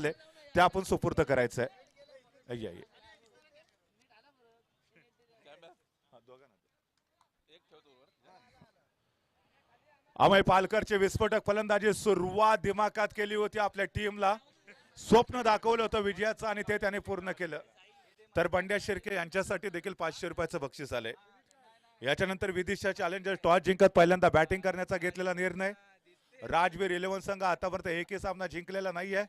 ते आपण सुपूर्द करायचं आहे. अमय पालकरचे विस्फोटक फलंदाजी सुरुवात दिमाखात केली होती आपल्या टीमला. स्वप्न दाखवलं होतं विजयाचं आणि ते त्याने पूर्ण केलं. तर बंड्या शिर्के यांच्यासाठी देखील 500 रुपयाचं बक्षीस आले. याच्यानंतर विदिशा चॅलेंजर टॉस जिंकत पहिल्यांदा बॅटिंग करण्याचा घेतलेला निर्णय. राजवीर 11 संघ आतापर्यंत एकही सामना जिंकलेला नाहीये.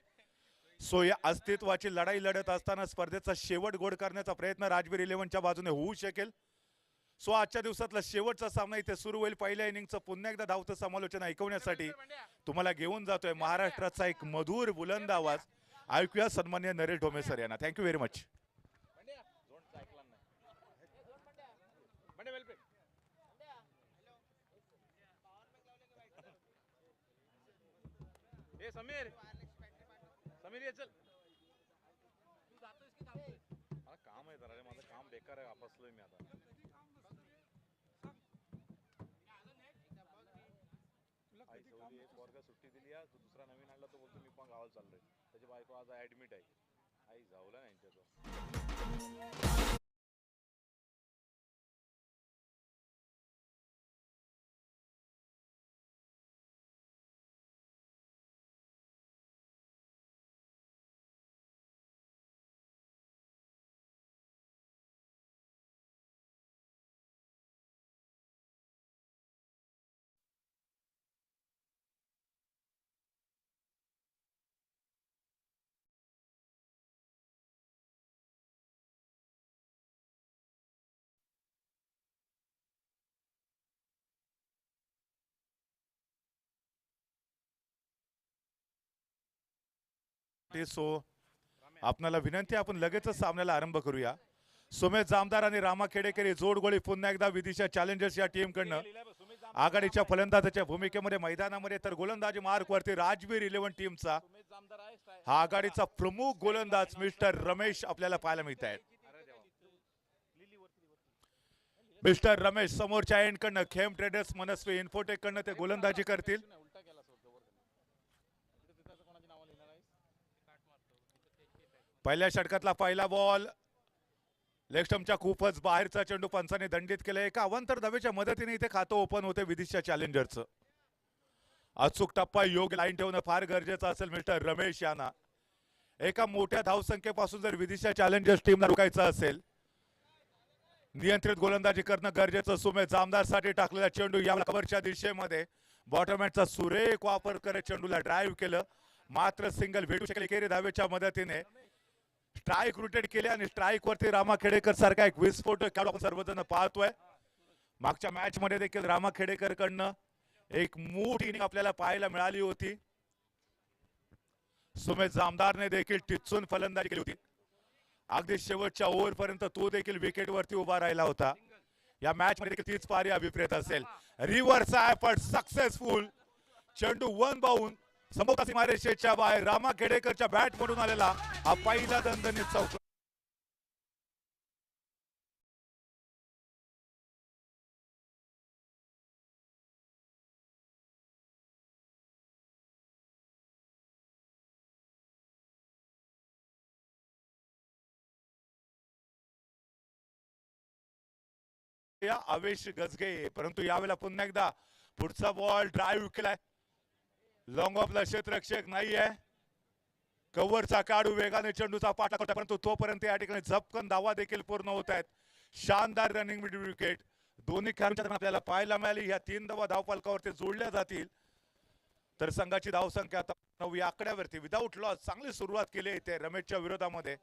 सो या अस्तित्वाची लढाई लढत असताना स्पर्धेचा शेवट गोड करण्याचा प्रयत्न राजवीर 11च्या बाजूने होऊ शकेल. सो आजच्या दिवसातला शेवटचा सामना इथे सुरू होईल. पहिल्या इनिंगचं पुन्हा एकदा धावतं समालोचन ऐकवण्यासाठी तुम्हाला घेऊन जातोय महाराष्ट्राचा एक मधुर बुलंद आवाज. ऐकूया सन्मान्य नरेश ढोमे सर यांना. Thank you very much. Sameer Sameer ये चल. मला काम आहे जरा रे, माझं काम बेकार आहे. वापसलोय मी आता. एक वर्ग सुट्टी दिली आहे. दुसरा नवीन आणला तो बोलतो मी पण गावाला चाललोय. त्याची बायको आज ऍडमिट आहे. आई जावला नाही त्यांच्याचं. सो आपल्याला विनंती, आपण लगेचच सामन्याला आरंभ करूया. सुमेध जामदार आणि रामा खेडेकर जोडगोळी पुन्हा एकदा विदिशा चॅलेंजर्स या टीम कडनं आघाडीच्या फलंदाजाच्या भूमिकेमध्ये मैदानामध्ये. तर गोलंदाजी मार्क वरती राजवीर 11 टीमचा हा आघाडीचा प्रमुख गोलंदाज मिस्टर रमेश आपल्याला पाहायला मिळत आहेत. मिस्टर रमेश समोरच्या एंड कडनं खेम ट्रेडर्स मनस्वी इन्फोटेक कडनं ते गोलंदाजी करतील. पहिल्या षटकातला पहिला बॉल लेग स्टंपच्या खूपच बाहेरचा चेंडू पंचाने दंडित केलं. एका अवांतर धावेच्या मदतीने इथे खातं ओपन होते विदिशा चॅलेंजरचं. अचूक टप्पा योग्य लाईन ठेवणं फार गरजेचं असेल मिस्टर रमेश यांना. एका मोठ्या धावसंख्येपासून जर विदिशा चॅलेंजर्स टीमला रोखायचं असेल, नियंत्रित गोलंदाजी करणं गरजेचं. सुमेध जामदार साठी टाकलेला चेंडू या कव्हरच्या दिशेमध्ये बॉटमहॅंडचा सुरेख वापर करत चेंडूला ड्राईव्ह केलं. मात्र सिंगल भेटू शकेल. एकेरी धावेच्या मदतीने स्ट्राईक रोटेट केले आणि स्ट्राईक वरती रामा खेडेकर सारखा एक विस्फोटक आपण सर्वजण पाहतोय. मागच्या मॅच मध्ये देखील रामा खेडेकर कडनं एक मोठी इनिंग आपल्याला पाहायला मिळाली होती. सुमेध जामदारने देखील टिचून फलंदाजी केली होती. अगदी शेवटच्या ओव्हर पर्यंत तो देखील विकेट वरती उभा राहिला होता. या मॅच मध्ये देखील तीच पारी अभिप्रेत असेल. Reverse effort successful. चेंडू वन बाउंड समोर सीमारेषेच्या बाहेर रामा खेडेकरच्या बॅट मधून आलेला हा पहिला दणदणीत चौकार. आवेश गजगे, परंतु यावेळेला पुन्हा एकदा पुढचा बॉल ड्राईव्ह केलाय. लॉंग ऑफला क्षेत्ररक्षक नाहीये. कव्हरचा काढू वेगाने चेंडूचा पाठा करतो, परंतु तोपर्यंत या ठिकाणी झपकन धावा देखील पूर्ण होत आहेत. शानदार रनिंग मिड विकेट दोन्ही खेळाडूंच्या आपल्याला पाहायला मिळाली. या 3 धावा धावफलकावरती जोडल्या जातील. तर संघाची धावसंख्या आता 9 या आकड्यावरती. विदाऊट लॉस चांगली सुरुवात केली इथे रमेशच्या विरोधामध्ये.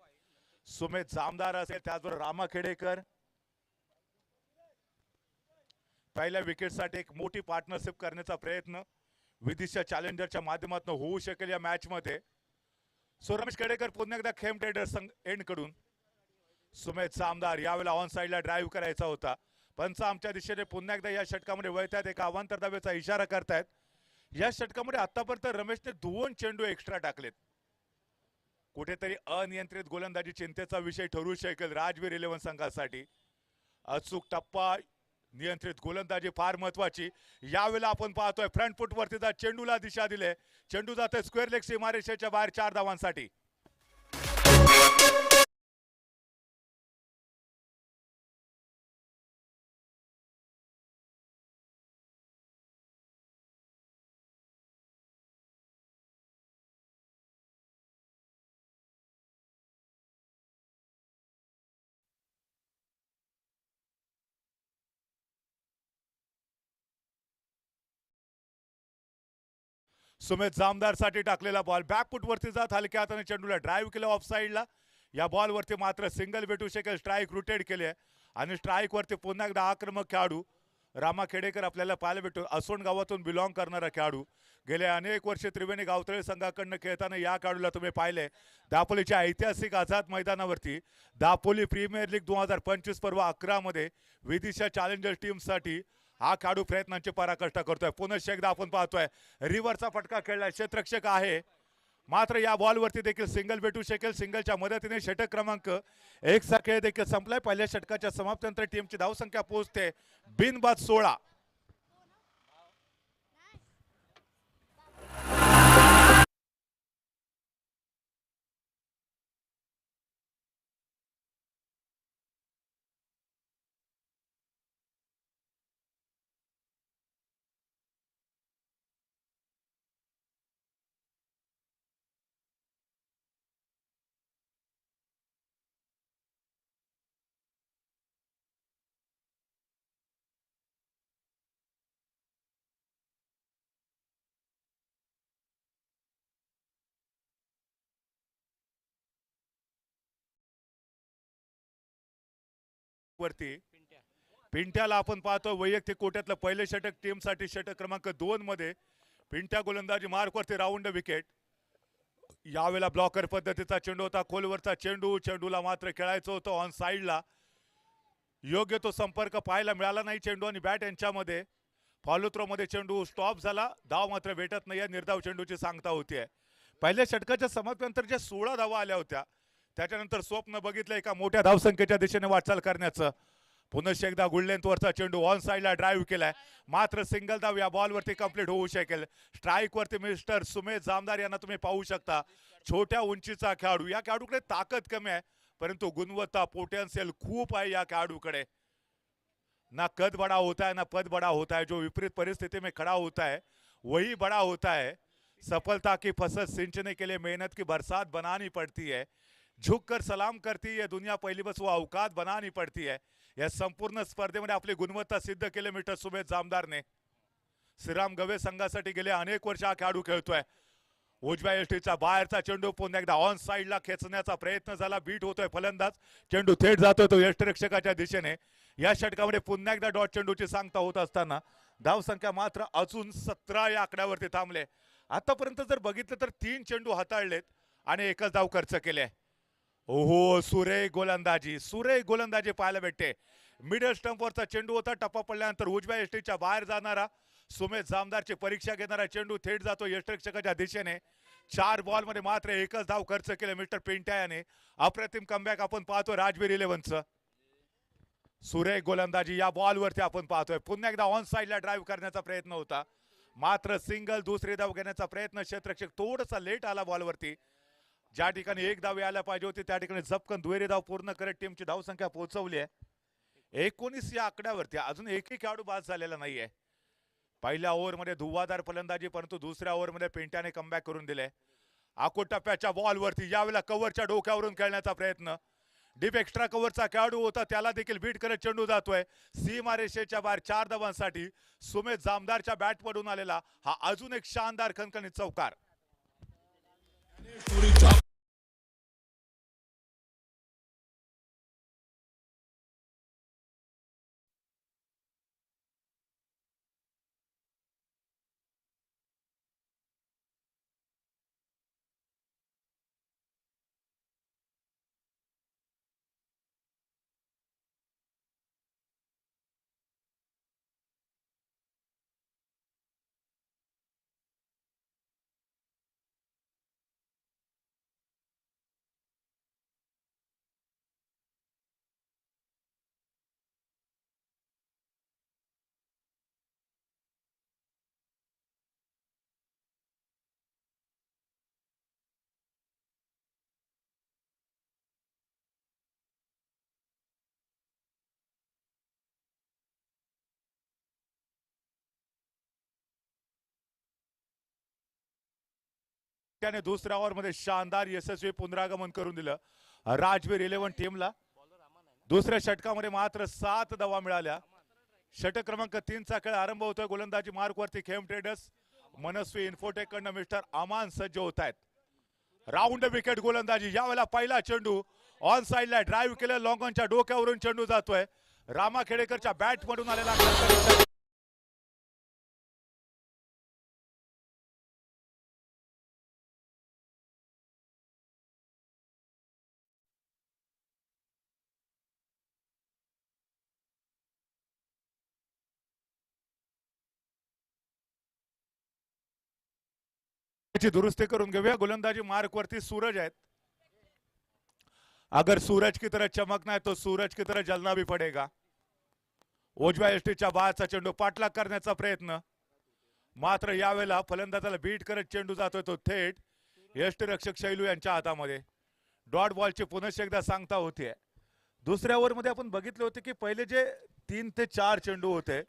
सुमेध जामदार असेल, त्याचबरोबर रामा खेडेकर. पहिल्या विकेटसाठी एक मोठी पार्टनरशिप करण्याचा प्रयत्न विदिशा चॅलेंजरच्या माध्यमातून होऊ शकेल या मॅच मध्ये. सो रमेश खेडेकर पुन्हा एकदा खेम ट्रेडर्स एंड कडून. सुमेध जामदार यावेळेला ऑन साइडला ड्राईव्ह करायचा होता. पंच आमच्या दिशेने पुन्हा एकदा या षटकामध्ये वळतायत. एका अवांतर धावेचा इशारा करतायत. या षटकामध्ये आतापर्यंत रमेशने 2 चेंडू एक्स्ट्रा टाकलेत. कुठेतरी अनियंत्रित गोलंदाजी चिंतेचा विषय ठरू शकेल राजवीर 11 संघासाठी. अचूक टप्पा नियंत्रित गोलंदाजी फार महत्वाची. यावेळेला आपण पाहतोय फ्रंट फुट वरती चेंडूला दिशा दिले. चेंडू जातोय स्क्वेअर लेग सीमारेषेच्या बाहेर 4 धावांसाठी. सुमित जामदारसाठी टाकलेला बॉल बॅकफुट वरती जात हलक्या हाताने चेंडूला ड्राईव्ह केलं ऑफ साईडला. या बॉल वरती मात्र सिंगल भेटू शकेल. स्ट्राईक रोटेट केले आणि स्ट्राईक वरती पुन्हा एकदा आक्रमक खेळाडू रामा खेडेकर आपल्याला पाहायला भेटतो. असोंड गावातून बिलॉंग करणारा खेळाडू. गेले अनेक वर्षे त्रिवेणी गावतळे संघाकडनं खेळताना या खेळाडूला तुम्ही पाहिले दापोलीच्या ऐतिहासिक आझाद मैदानावरती दापोली प्रीमियर लीग 2025 पर्व 11 मध्ये विदिशा चॅलेंजर टीमसाठी हा खेळाडू प्रयत्नांची पराकाष्ठा करतोय. पुन्हा एकदा आपण पाहतोय रिव्हरचा फटका खेळलाय. क्षेत्ररक्षक आहे मात्र या बॉलवरती देखील सिंगल भेटू शकेल. सिंगलच्या मदतीने षटक क्रमांक 1 चा खेळ देखील संपलाय. पहिल्या षटकाच्या समाप्तीनंतर टीमची धावसंख्या पोहोचते बिनबाद 16. वरती पिंट्याला आपण पाहतो वैयक्तिक कोट्यातलं पहिले षटक टीमसाठी षटक क्रमांक 2 मध्ये पिंट्या गोलंदाजी मार्क वरती राऊंड विकेट. यावेळेला ब्लॉकर पद्धतीचा चेंडू होता. खोलवरचा चेंडू. चेंडूला मात्र खेळायचं होतं ऑन साईडला. योग्य तो संपर्क पाहायला मिळाला नाही. चेंडू आणि बॅट यांच्यामध्ये फॉलो थ्रो मध्ये चेंडू स्टॉप झाला. धाव मात्र भेटत नाही. निर्धाव चेंडूची सांगता होतीये. पहिल्या षटकाच्या समाप्तीनंतर ज्या 16 धावा आल्या होत्या त्याच्यानंतर स्वप्न बघितलं एका मोठ्या धावसंख्येच्या दिशेने वाटचाल करण्याचं. पुन्हा एकदा गुडलेंथवरचा चेंडू ऑन साईडला ड्राईव्ह केलाय मात्र सिंगल धाव या बॉलवरती कंप्लीट होऊ शकेल. स्ट्राईक वरती मिस्टर सुमेश जामदार यांना तुम्ही पाहू शकता. छोट्या उंचीचा खेळाडू. या खेळाडूकडे ताकद कमी आहे परंतु गुणवत्ता पोटेन्शियल खूप आहे या खेळाडूकडे. ना कद बड़ा होता है ना पद बड़ा होता है. जो विपरीत परिस्थिति में खड़ा होता है वही बड़ा होता है. सफलता की फसल सिंचने के लिए मेहनत की बरसात बनानी पड़ती है. झुककर सलाम करती है दुनिया पहिली बस वो अवकात बनानी पड़ती है. या संपूर्ण स्पर्धेमध्ये आपली गुणवत्ता सिद्ध केले मिस्टर सुमेश जामदारने. श्रीराम गवे संघासाठी गेले अनेक वर्ष हा खेळाडू खेळतोय. उजव्या यष्टीचा बाहेरचा चेंडू पुन्हा एकदा ऑन साईडला खेचण्याचा प्रयत्न झाला. बीट होतोय फलंदाज. चेंडू थेट जातोय तो यष्टिरक्षकाच्या दिशेने. या षटकामध्ये पुन्हा एकदा डॉट चेंडूची सांगता होत असताना धावसंख्या मात्र अजून 17 या आकड्यावरती थांबले. आतापर्यंत जर बघितलं तर 3 चेंडू हाताळलेत आणि एकच धाव खर्च केले. ओहो सुरेख गोलंदाजी. सुरेख गोलंदाजी पाहायला भेटते. मिडल स्टंपवरचा चेंडू होता. टप्पा पडल्यानंतर उजव्या यष्टीच्या बाहेर जाणारा सुमेश जामदारची परीक्षा घेणारा चेंडू थेट जातो यष्टिरक्षकाच्या दिशेने. 4 बॉल मध्ये मात्र एकच धाव खर्च केले मिस्टर पिंट्या याने. अप्रतिम कमबॅक आपण पाहतो राजवीर 11चं. सुरेख गोलंदाजी या बॉलवरती आपण पाहतोय. पुन्हा एकदा ऑन साईडला ड्राईव्ह करण्याचा प्रयत्न होता मात्र सिंगल. दुसरी धाव घेण्याचा प्रयत्न क्षेत्ररक्षक थोडासा लेट आला बॉलवरती. ज्या ठिकाणी एक धाव यायला पाहिजे होती त्या ठिकाणी झपकन दुहेरी धाव पूर्ण करत टीमची धावसंख्या पोहोचवली आहे 19 या आकड्यावरती. अजून एकही खेळाडू बाद झालेला नाहीये. पहिल्या ओव्हरमध्ये धुव्वाधार फलंदाजी परंतु दुसऱ्या ओव्हरमध्ये पिंट्याने कमबॅक करून दिले. आखूड टप्प्याच्या बॉलवरती यावेळेला कव्हरच्या डोक्यावरून खेळण्याचा प्रयत्न. डीप एक्स्ट्रा कव्हरचा खेळाडू होता त्याला देखील बीट करत चेंडू जातोय सीमारेषेच्या बाहेर 4 धावांसाठी. सुमेश जामदारच्या बॅट पडून आलेला हा अजून एक शानदार खणखणीत चौकार. त्याने दुसऱ्या ओव्हरमध्ये शानदार यशस्वी पुनरागमन करून दिलं राजवीर 11 टीमला. दुसऱ्या षटकामध्ये मात्र 7 धावा मिळाल्या. षटक क्रमांक 3चा खेळ आरंभ होतोय. गोलंदाजी मार्कवरती खेम ट्रेडर्स मनस्वी इन्फोटेक कडनं मिस्टर अमान सज्ज होत आहेत. राऊंड विकेट गोलंदाजी. यावेळेला पहिला चेंडू ऑन साइडला ड्राईव्ह केलं. लॉंगॉनच्या डोक्यावरून चेंडू जातोय. रामा खेडेकरच्या बॅट मधून आलेला दुरुस्ती करून घेऊया. गोलंदाजी मार्क वरती सूरज आहेत. अगर सूरज की तरह चमकना है तो सूरज की तरह जलना भी पड़ेगा. उजव्या यष्टीच्या बाहेरचा चेंडू पाठलाग करण्याचा प्रयत्न. मात्र यावेळेला फलंदाजाला बीट करत चेंडू जातोय तो थेट यष्टीरक्षक शैलू यांच्या हातामध्ये. डॉट बॉलची पुनश्च एकदा सांगता होतीये. दुसऱ्या ओव्हरमध्ये आपण बघितले होते की पहिले जे 3 ते 4 चेंडू होते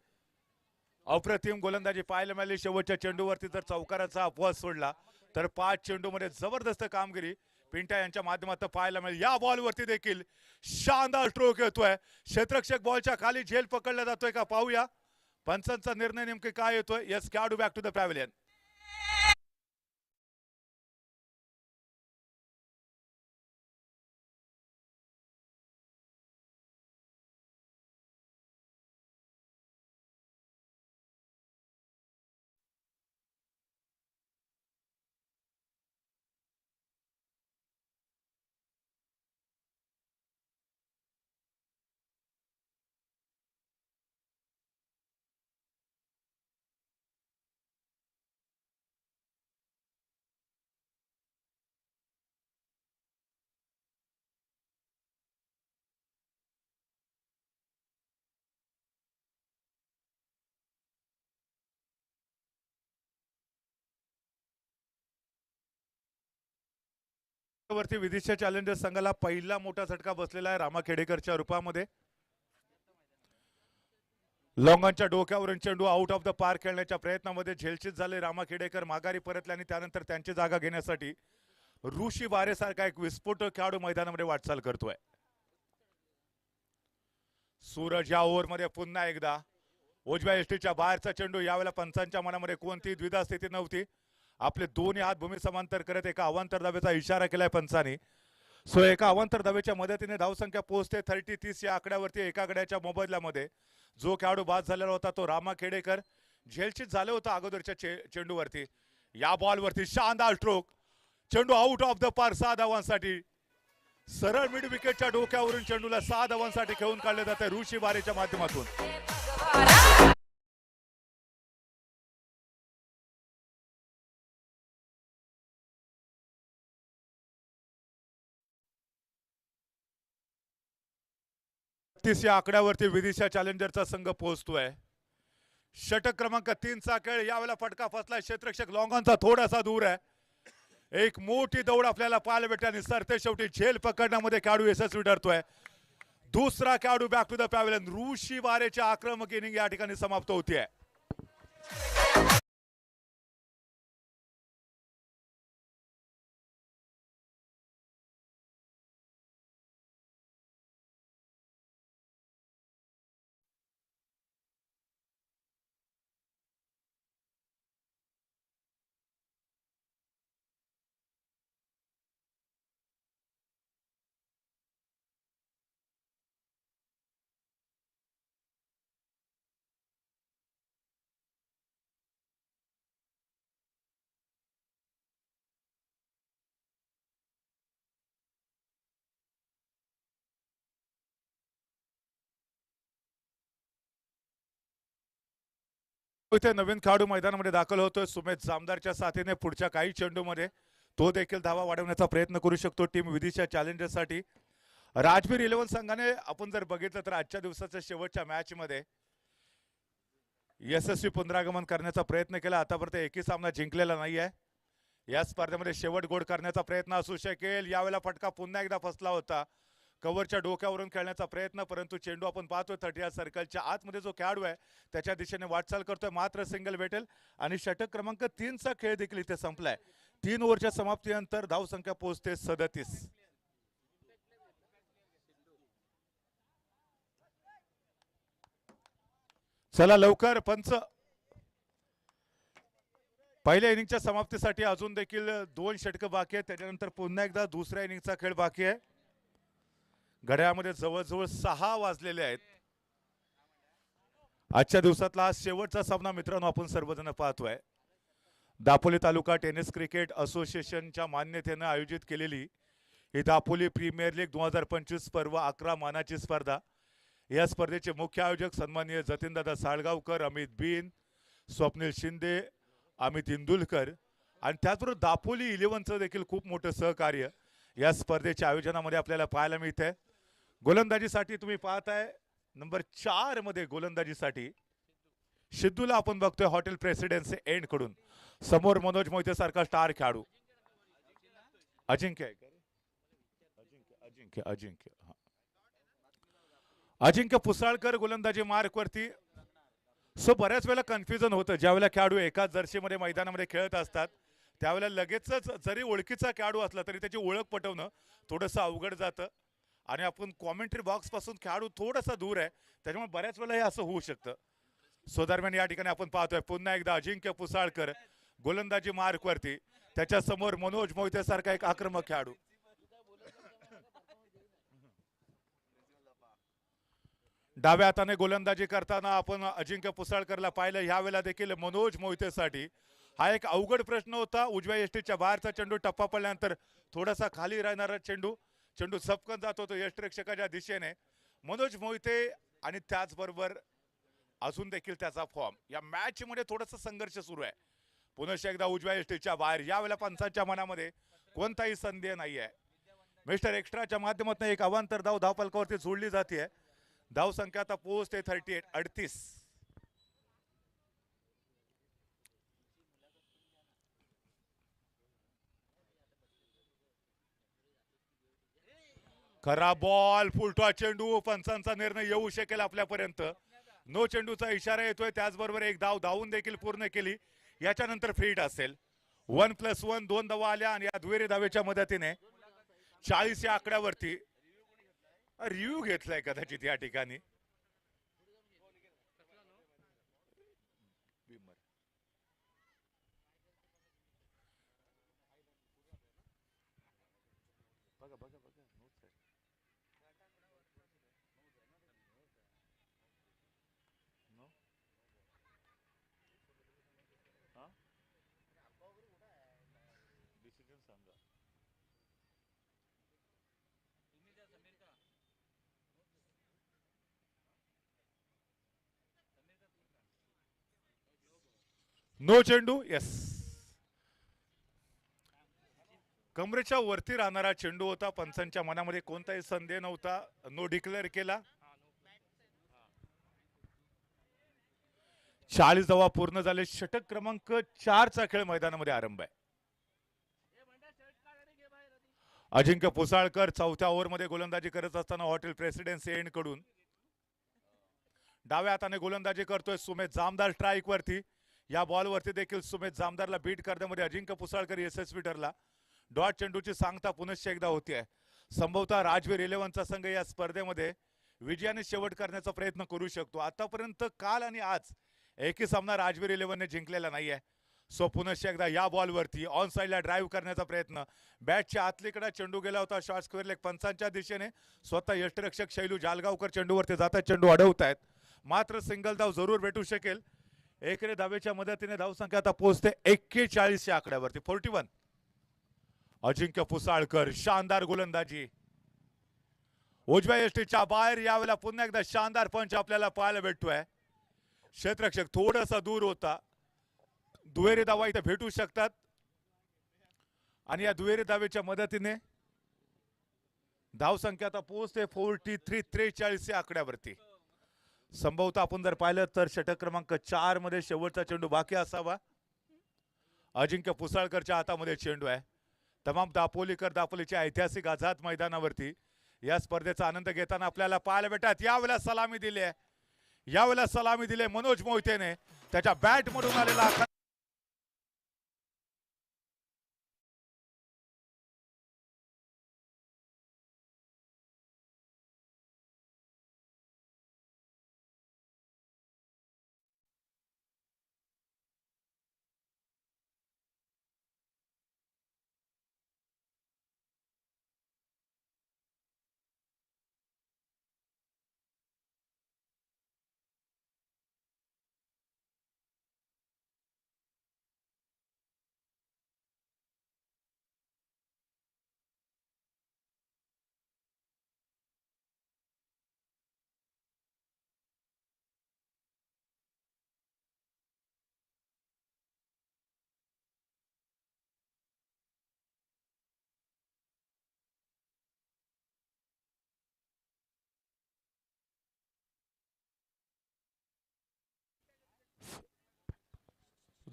अप्रतिम गोलंदाजी पाहायला मिळाली. शेवटच्या चेंडूवरती जर चौकाराचा अपवाद सोडला तर 5 चेंडूमध्ये जबरदस्त कामगिरी पिंट्या यांच्या माध्यमातून पाहायला मिळेल. या बॉलवरती देखील शानदार स्ट्रोक येतोय. क्षेत्ररक्षक बॉलच्या खाली झेल पकडला जातोय का पाहूया. पंचांचा निर्णय नेमके काय येतोय. यस कॅडू बॅक टू द पॅव्हिलियन. वरती विदिशा चॅलेंजर्स संघाला पहिला मोठा झटका बसलेला आहे रामा खेडेकरच्या रूपामध्ये. लॉंगॉनच्या डोक्यावरून चेंडू आउट ऑफ द पार्क खेळण्याच्या प्रयत्नामध्ये झेलचित झाले. रामा खेडेकर माघारी परतले आणि त्यानंतर त्यांची जागा घेण्यासाठी ऋषी वारेसारखा एक विस्फोटक खेळाडू मैदानामध्ये वाटचाल करतोय. सूरज या ओव्हरमध्ये पुन्हा एकदा उजव्या यष्टीच्या बाहेरचा चेंडू. यावेळेला पंचांच्या मनामध्ये कोणती द्विधा स्थिती नव्हती. आपले दोन्ही हात भूमी समांतर करत एका अवांतर धावेचा इशारा केलाय पंचांनी. सो एका अवांतर धावेच्या मदतीने धावसंख्या पोहोचते 30-30 या आकड्यावरती. एका गड्याच्या मोबदल्यामध्ये जो खेळाडू बाद झालेला होता तो रामा खेडेकर झेलचित झाले होता अगोदरच्या चेंडूवरती. या बॉलवरती शानदार स्ट्रोक. चेंडू आउट ऑफ द पार 6 धावांसाठी. सरळ मिड विकेटच्या डोक्यावरून चेंडूला 6 धावांसाठी खेळून काढले जाते ऋषी वारेच्या माध्यमातून. या आकड्यावरती विदिशा चॅलेंजरचा संघ पोहोचतोय. षटक क्रमांक 3चा खेळ. यावेळेला फटका फसलाय. क्षेत्ररक्षक लॉंगॉनचा थोडासा दूर आहे. एक मोठी दौड आपल्याला पाहायला भेटते आणि सरते शेवटी झेल पकडण्यामध्ये खेळाडू यशस्वी ठरतोय. दुसरा खेळाडू बॅक टू द पॅव्हिलियन. ऋषी वारेच्या आक्रमक इनिंग या ठिकाणी समाप्त होतीये. इथे नवीन खेळाडू मैदानामध्ये दाखल होतोय. सुमेध जामदारच्या साथीने पुढच्या काही चेंडूमध्ये तो देखील धावा वाढवण्याचा प्रयत्न करू शकतो टीम विदिशा चॅलेंजर्ससाठी. राजवीर 11 संघाने आपण जर बघितलं तर आजच्या दिवसाच्या शेवटच्या मॅच मध्ये यशस्वी पुनरागमन करण्याचा प्रयत्न केला. आतापर्यंत एकही सामना जिंकलेला नाहीये. या स्पर्धेमध्ये शेवट गोड करण्याचा प्रयत्न असू शकेल. यावेळेला फटका पुन्हा एकदा फसला होता. कव्हरच्या डोक्यावरून खेळण्याचा प्रयत्न, परंतु चेंडू आपण पाहतोय 30 सर्कलच्या आतमध्ये जो खेळाडू आहे त्याच्या दिशेने वाटचाल करतोय. मात्र सिंगल भेटेल आणि षटक क्रमांक 3चा खेळ देखील इथे संपलाय. 3 ओव्हरच्या समाप्तीनंतर धावसंख्या पोहोचते 37. चला लवकर पंच. पहिल्या इनिंगच्या समाप्तीसाठी अजून देखील 2 षटकं बाकी आहेत. त्याच्यानंतर पुन्हा एकदा दुसऱ्या इनिंगचा खेळ बाकी आहे. घड्याळामध्ये जवळजवळ 6 वाजलेले आहेत. आजच्या दिवसातला हा शेवटचा सामना मित्रांनो आपण सर्वजण पाहतोय. दापोली तालुका टेनिस क्रिकेट असोसिएशनच्या मान्यतेने आयोजित केलेली ही दापोली प्रीमियर लीग 2025 पर्व 11 मानाची स्पर्धा. या स्पर्धेचे मुख्य आयोजक सन्माननीय जतीनदादा साळगावकर, अमित बीन, स्वप्नील शिंदे, अमित इंदुलकर आणि त्याचबरोबर दापोली 11चं देखील खूप मोठं सहकार्य या स्पर्धेच्या आयोजनामध्ये आपल्याला पाहायला मिळतंय. गोलंदाजीसाठी तुम्ही पाहताय नंबर 4 मध्ये गोलंदाजीसाठी सिद्धूला आपण बघतोय हॉटेल प्रेसिडेन्सी एंड कडून. समोर मनोज मोहिते सारखा स्टार खेळाडू अजिंक्य आहे का रे? अजिंक्य अजिंक्य हा. अजिंक्य पुसाळकर गोलंदाजी मार्क वरती. सो बऱ्याच वेळेला कन्फ्युजन होतं ज्यावेळेला खेळाडू एकाच जर्सीमध्ये मैदानामध्ये खेळत असतात त्यावेळेला लगेचच जरी ओळखीचा खेळाडू असला तरी त्याची ओळख पटवणं थोडंसं अवघड जातं आणि आपण कॉमेंट्री बॉक्स पासून खेळाडू थोडासा दूर आहे त्याच्यामुळे बऱ्याच वेळेला हे असं होऊ शकतं. सो दरम्यान या ठिकाणी आपण पाहतोय पुन्हा एकदा अजिंक्य पुसाळकर गोलंदाजी मार्क वरती. त्याच्या समोर मनोज मोहिते सारखा एक आक्रमक खेळाडू. डाव्या हाताने गोलंदाजी करताना आपण अजिंक्य पुसाळकरला पाहिलं. ह्या वेळेला देखील मनोज मोहितेसाठी हा एक अवघड प्रश्न होता. उजव्या यष्टीच्या बाहेरचा चेंडू टप्पा पडल्यानंतर थोडासा खाली राहणारा चेंडू सपकन जात होतो यष्टिरक्षकाच्या दिशेने. मनोज मोहिते आणि त्याचबरोबर अजून देखील त्याचा फॉर्म या मॅच मध्ये थोडासा संघर्ष सुरू आहे. पुन्हा एकदा उजव्या यष्टीच्या बाहेर. यावेळेला पंचांच्या मनामध्ये कोणताही संदेह नाही आहे. मिस्टर एक्स्ट्राच्या माध्यमातून एक अवांतर धाव धावफलकावरती जोडली जाते. धाव संख्या आता पोहोचते 38. खरा बॉल फुलटॉ चेंडू. पंचांचा निर्णय येऊ शकेल आपल्यापर्यंत. नो चेंडूचा इशारा येतोय. त्याचबरोबर एक धाव धावून देखील पूर्ण केली. याच्यानंतर फ्रीड असेल. 1+1 2 धावा आल्या आणि या दुहेरी धावेच्या मदतीने 40 या आकड्यावरती रिव्ह्यू घेतलाय कदाचित या ठिकाणी. नो चेंडू. येस, कमरेच्या वरती राहणारा चेंडू होता. पंचांच्या मनामध्ये कोणताही संदेह नव्हता. नो डिक्लेअर केला. 40 धावा पूर्ण झाले. षटक क्रमांक 4 चा खेळ मैदानामध्ये आरंभ आहे. अजिंक्य पुसाळकर चौथ्या ओव्हरमध्ये गोलंदाजी करत असताना हॉटेल प्रेसिडेन्सी एंड कडून डाव्या हाताने गोलंदाजी करतोय. सुमेध जामदार स्ट्राईक वरती. या बॉल वरती देखील सुमेध जामदारला बीट करण्यामध्ये अजिंक्य पुसाळकर यशस्वी ठरला. डॉट चेंडूची सांगता पुनश्च एकदा होतीये. संभवतः राजवीर 11चा संघ या स्पर्धेमध्ये विजयाने शेवट करण्याचा प्रयत्न करू शकतो. आतापर्यंत काल आणि आज एकही सामना राजवीर 11ने जिंकलेला नाहीये. सो पुनश्च एकदा या बॉल वरती ऑन साइडला ड्राईव्ह करण्याचा प्रयत्न. बॅटच्या आतलीकडे चेंडू गेला होता. शॉर्ट स्क्वेअर लेग पंचांच्या दिशेने. स्वतः यष्टिरक्षक शैलू जालगावकर चेंडूवरती जातात. चेंडू अडवतायत. मात्र सिंगल धाव जरूर भेटू शकेल. एकेरी धावेच्या मदतीने धावसंख्या आता पोहोचते 41 या आकड्यावरती. 41. अजिंक्य पुसाळकर शानदार गोलंदाजी. उजव्या यष्टीच्या बाहेर. यावेळेला पुन्हा एकदा शानदार पंच आपल्याला पाहायला भेटतोय. क्षेत्ररक्षक थोडासा दूर होता. दुहेरी धावा इथे भेटू शकतात आणि या दुहेरी धावेच्या मदतीने धावसंख्या आता पोहोचते 43 या आकड्यावरती. संभवतः आपण जर पाहिलं तर षटक क्रमांक 4 मध्ये शेवटचा चेंडू बाकी असावा. अजिंक्य पुसाळकरच्या हातामध्ये चेंडू आहे. तमाम दापोलीकर दापोलीच्या ऐतिहासिक आझाद मैदानावरती या स्पर्धेचा आनंद घेताना आपल्याला पाहायला भेटतात. यावेळेला सलामी दिली आहे. यावेळेला सलामी दिली मनोज मोहितेने. त्याच्या बॅट मधून आलेला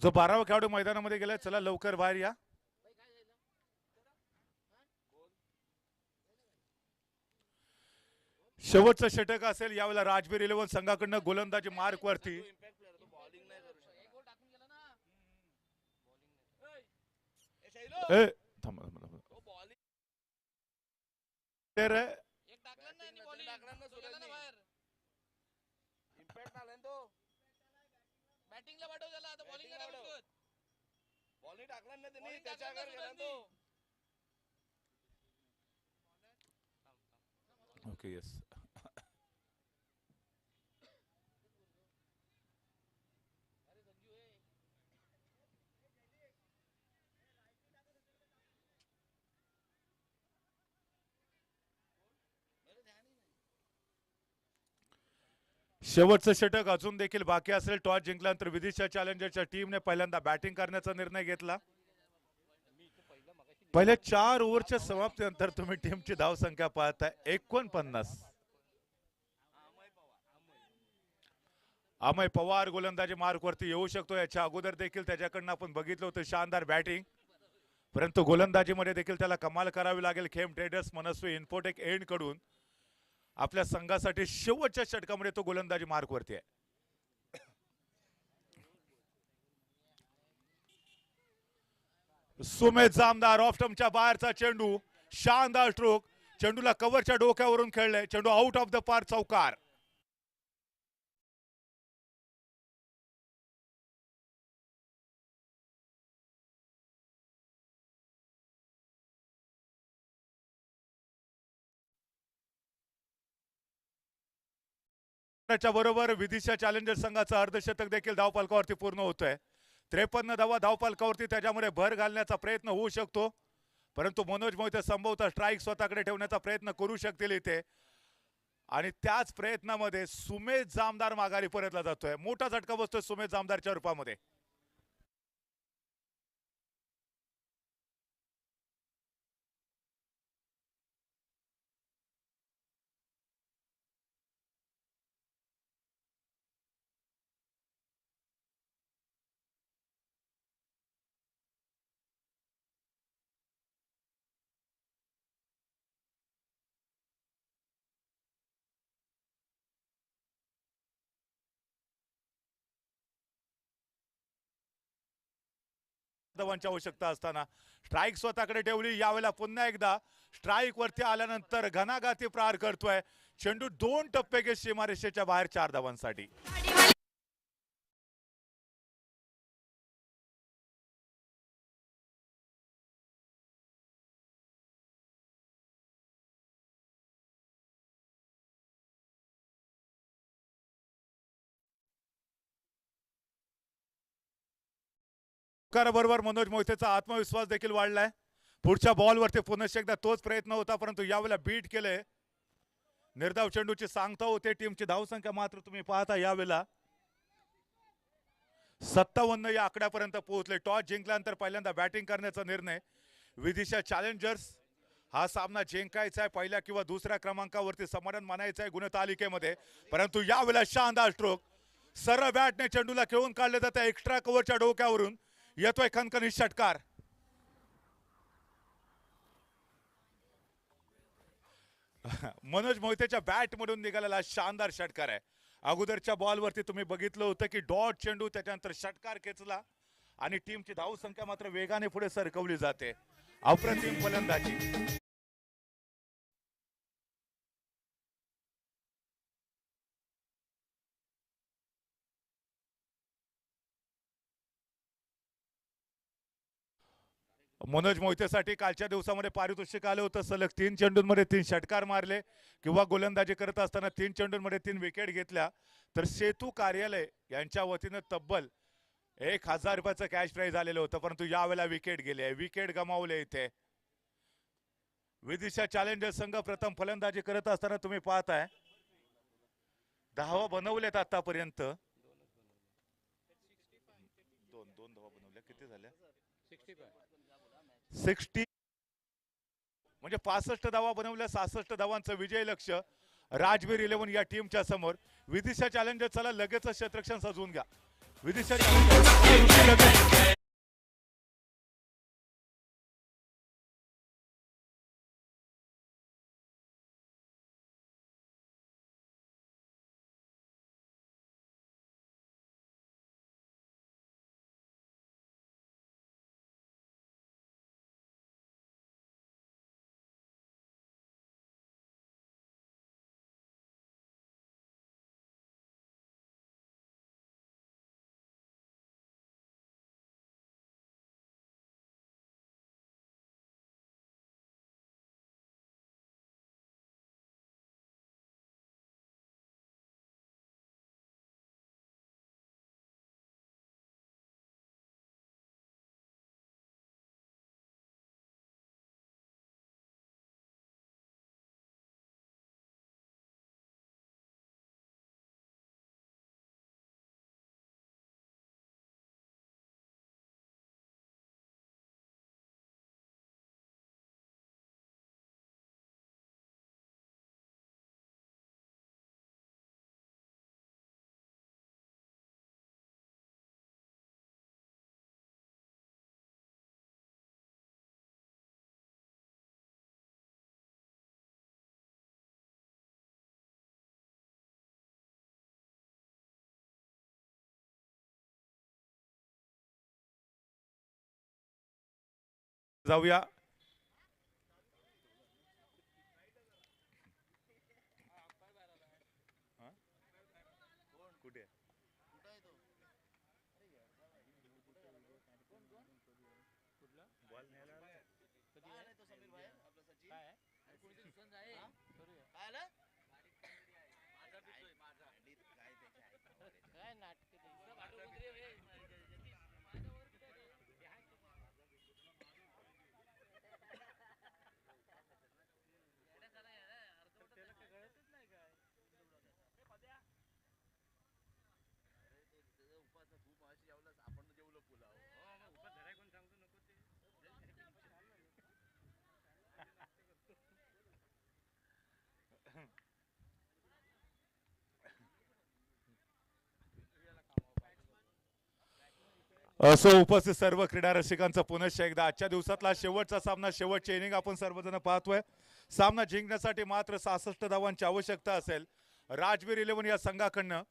जो 12वा खेळाडू मैदानामध्ये गेलाय, चला लवकर बाहेर या. शेवटचं षटक असेल यावेळेला राजवीर 11 संघाकडनं गोलंदाजी मार्क वरती. Okay yes. शेवटचं षटक अजून देखील बाकी असेल. टॉस जिंकल्यानंतर विदिशा चॅलेंजरच्या टीमने पहिल्यांदा बॅटिंग करण्याचा निर्णय घेतला. पहिल्या 4 ओव्हरच्या समाप्तीनंतर तुम्ही टीमची धावसंख्या पाहताय 49. अमय पवार गोलंदाजी मार्कवरती येऊ शकतो. याच्या अगोदर देखील त्याच्याकडनं आपण बघितलं होतं शानदार बॅटिंग, परंतु गोलंदाजीमध्ये देखील त्याला कमाल करावी लागेल. खेम ट्रेडर्स मनस्वी इन्फोटेक एंड कडून आपल्या संघासाठी शेवटच्या षटकामध्ये तो गोलंदाजी मार्कवरती आहे. सुमेध जामदार ऑफस्टंपच्या बाहेरचा चेंडू, शानदार स्ट्रोक, चेंडूला कव्हरच्या डोक्यावरून खेळले, चेंडू आउट ऑफ द पार्क, चौकार. बरोबर विदिशा चॅलेंजर संघाचं अर्धशतक देखील धावफलकावरती पूर्ण होतोय. 53 धावा धावफलकावरती त्याच्यामध्ये भर घालण्याचा प्रयत्न होऊ शकतो, परंतु मनोज मोहिते संभवतः स्ट्राईक स्वतःकडे ठेवण्याचा प्रयत्न करू शकतील इथे, आणि त्याच प्रयत्नामध्ये सुमेध जामदार माघारी परतला जातोय. मोठा झटका बसतोय सुमेध जामदारच्या रूपामध्ये. धावांची आवश्यकता असताना स्ट्राईक स्वतःकडे ठेवली. यावेळेला पुन्हा एकदा स्ट्राईक वरती आल्यानंतर घणाघाती प्रहार करतोय. चेंडू 2 टप्पे घेत सीमारेषेच्या बाहेर 4 धावांसाठी. बरोबर मनोज मोहितेचा आत्मविश्वास देखील वाढलाय. पुढच्या बॉलवरती पुन्हा एकदा तोच प्रयत्न होता, परंतु यावेळेला बीट केले. निर्धाव चेंडूची सांगता होते. टीमची धावसंख्या मात्र तुम्ही पाहता यावेळेला 57 या आकड्यापर्यंत पोहोचले. टॉस जिंकल्यानंतर पहिल्यांदा बॅटिंग करण्याचा निर्णय विदिशा चॅलेंजर्स. हा सामना जिंकायचा आहे, पहिल्या किंवा दुसऱ्या क्रमांकावरती समाधान मानायचं आहे गुणतालिकेमध्ये, परंतु यावेळेला शानदार स्ट्रोक, सरळ बॅटने चेंडूला खेळून काढले जाते. एक्स्ट्रा कव्हरच्या डोक्यावरून येतोय खणखणीत षटकार. मनोज मोहितेच्या बॅट मधून निघालेला शानदार षटकार आहे. अगोदरच्या बॉलवरती तुम्ही बघितलं होतं की डॉट चेंडू, त्याच्यानंतर षटकार खेचला आणि टीमची धावसंख्या मात्र वेगाने पुढे सरकवली जाते. अप्रतिम फलंदाजी. मनोज मोहितेसाठी कालच्या दिवसामध्ये पारितोषिक आलं होतं. सलग 3 चेंडूंमध्ये 3 षटकार मारले किंवा गोलंदाजी करत असताना 3 चेंडूंमध्ये 3 विकेट घेतल्या, तर सेतू कार्यालय यांच्या वतीनं तब्बल 1000 रुपयाचं कॅश प्राइज आलेलं होतं, परंतु यावेळेला विकेट गेले, विकेट गमावले. इथे विदिशा चॅलेंजर संघ प्रथम फलंदाजी करत असताना तुम्ही पाहताय 10 धावा बनवल्यात आतापर्यंत. 2 धावा बनवल्या, किती झाल्या? 60 म्हणजे 65 धावा बनवल्या. 66 धावांचं विजय लक्ष्य राजवीर 11 या टीमच्या समोर. विदिशा चॅलेंजर, चला लगेच क्षेत्ररक्षण सजवून घ्या. विदिशा challenger जाऊया. कुठे बॉल न्यायला आलाय? असो उपस्थित सर्व क्रीडा रसिकांचं पुनश्च एकदा आजच्या दिवसातला शेवटचा सामना, शेवटची इनिंग आपण सर्वजण पाहतोय. सामना जिंकण्यासाठी मात्र 66 धावांची आवश्यकता असेल. राजवीर 11 या संघाकडनं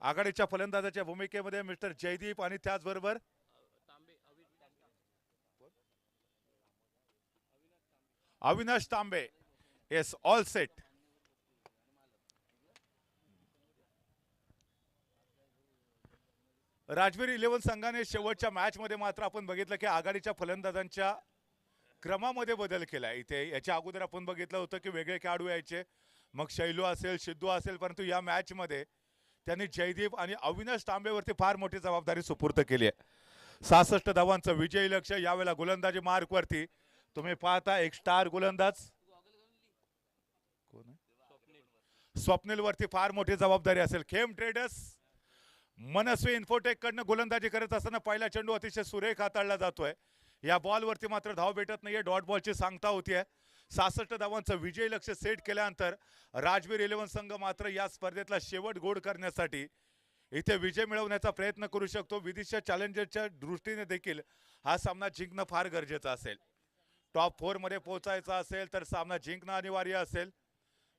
आघाडीच्या फलंदाजाच्या भूमिकेमध्ये मिस्टर जयदीप आणि त्याचबरोबर Avinash Tambe. Yes, all set. Rajveer 11 संघाने शेवटच्या मॅच मध्ये मात्र आपण बघितलं की आघाडीच्या फलंदाजांच्या क्रमामध्ये बदल केला. इथे याच्या अगोदर आपण बघितलं होतं की वेगळे खेळाडू यायचे, मग शैलू असेल, सिद्धू असेल, परंतु या मॅच मध्ये त्यांनी जयदीप आणि अविनाश तांबेवरती फार मोठी जबाबदारी सुपूर्द केली आहे. 66 धावांचं विजयी लक्ष. यावेळेला गोलंदाजी मार्क वरती तुम्ही पाहता एक स्टार गोलंदाज कोण आहे? स्वप्नील वरती फार मोठी जबाबदारी असेल. खेम ट्रेडर्स मनस्वी इन्फोटेक कडनं गोलंदाजी करत असताना पहिला चेंडू अतिशय सुरेख हाताळला जातोय. या बॉल वरती मात्र धाव भेटत नाहीये. डॉट बॉलची सांगता होतीये. 66 धावांचं विजयी लक्ष सेट केल्यानंतर राजवीर 11 संघ मात्र या स्पर्धेतला शेवट गोड करण्यासाठी इथे विजय मिळवण्याचा प्रयत्न करू शकतो. विदिशा चॅलेंजरच्या दृष्टीने देखील हा सामना जिंकणं फार गरजेचं असेल. टॉप 4 मध्ये पोहोचायचं असेल तर सामना जिंकणं अनिवार्य असेल.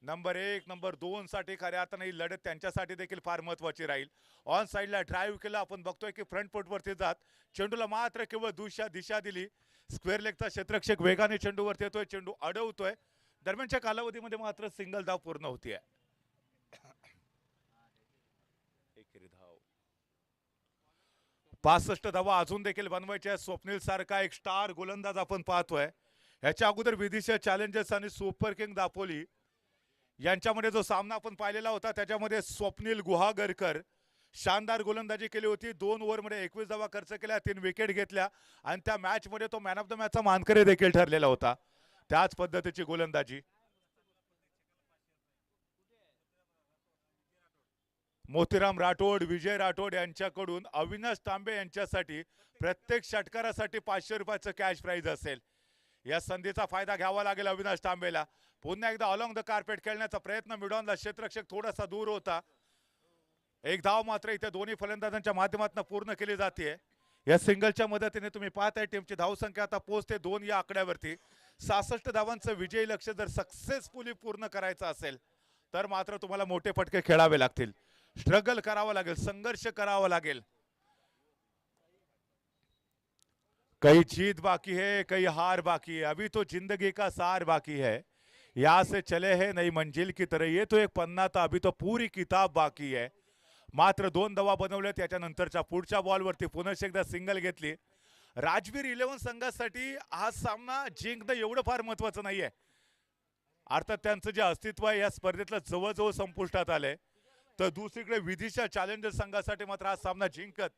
नंबर 1 नंबर 2 साठी खऱ्या अर्थाने ही लढत त्यांच्यासाठी देखील फार महत्वाची राहील. ऑन साइडला ड्राईव्ह केला, आपण बघतोय की फ्रंट फूट वरती जात चेंडूला मात्र केवळ दिशा दिली. स्क्वेअर लेगचा क्षेत्ररक्षक वेगाने चेंडूवरती येतोय, चेंडू अडवतोय. दरम्यानच्या कालावधीमध्ये मात्र सिंगल धाव पूर्ण होतीये. धाव 65 धावा अजून देखील बनवायच्या. स्वप्नील सारखा एक स्टार गोलंदाज आपण पाहतोय. ह्याच्या अगोदर विदिशा चॅलेंजर्स आणि सुपर किंग दापोली यांच्यामध्ये जो सामना आपण पाहिलेला होता त्याच्यामध्ये स्वप्नील गुहागरकर शानदार गोलंदाजी केली होती. 2 ओव्हरमध्ये 21 धावा खर्च केल्या, 3 विकेट घेतल्या आणि त्या मॅच मध्ये तो मॅन ऑफ द मॅचचा मानकरी देखील ठरलेला होता. त्याच पद्धतीची गोलंदाजी. मोतीराम राठोड, विजय राठोड यांच्याकडून अविनाश तांबे यांच्यासाठी प्रत्येक षटकारासाठी 500 रुपयाचं कॅश प्राइज असेल. या संधीचा फायदा घ्यावा लागेल अविनाश तांबेला. पुन्हा एकदा अलॉंग द कार्पेट खेळण्याचा प्रयत्न. मिडॉनला क्षेत्ररक्षक थोडासा दूर होता. एक धाव मात्र इथे दोन्ही फलंदाजांच्या माध्यमातून पूर्ण केली जाते. या सिंगलच्या मदतीने तुम्ही पाहताय टीमची धावसंख्या आता पोहोचते 2 या आकड्यावरती. 66 धावांचं विजयी लक्ष्य जर सक्सेसफुली पूर्ण करायचं असेल तर मात्र तुम्हाला मोठे फटके खेळावे लागतील, स्ट्रगल करावं लागेल, संघर्ष करावा लागेल. कई जीत बाकी है, कई हार बाकी है, अभी तो जिंदगी का सार बाकी है. यहाँ से चले हैं नई मंजिल की तरह. ये तो एक पन्ना था, अभी तो पूरी किताब बाकी है. मात्र 2 धावा बनवल्या. त्याच्यानंतरच्या पुढच्या बॉलवरती पुन्हा एकदा सिंगल घेतली. राजवीर 11 संघासाठी हा सामना जिंकणं एवढं फार महत्वाचं नाहीये. अर्थात त्यांचं जे अस्तित्व आहे या स्पर्धेतलं जवळजवळ संपुष्टात आलंय. तर दुसरीकडे विदिशा चॅलेंजर संघासाठी मात्र हा सामना जिंकत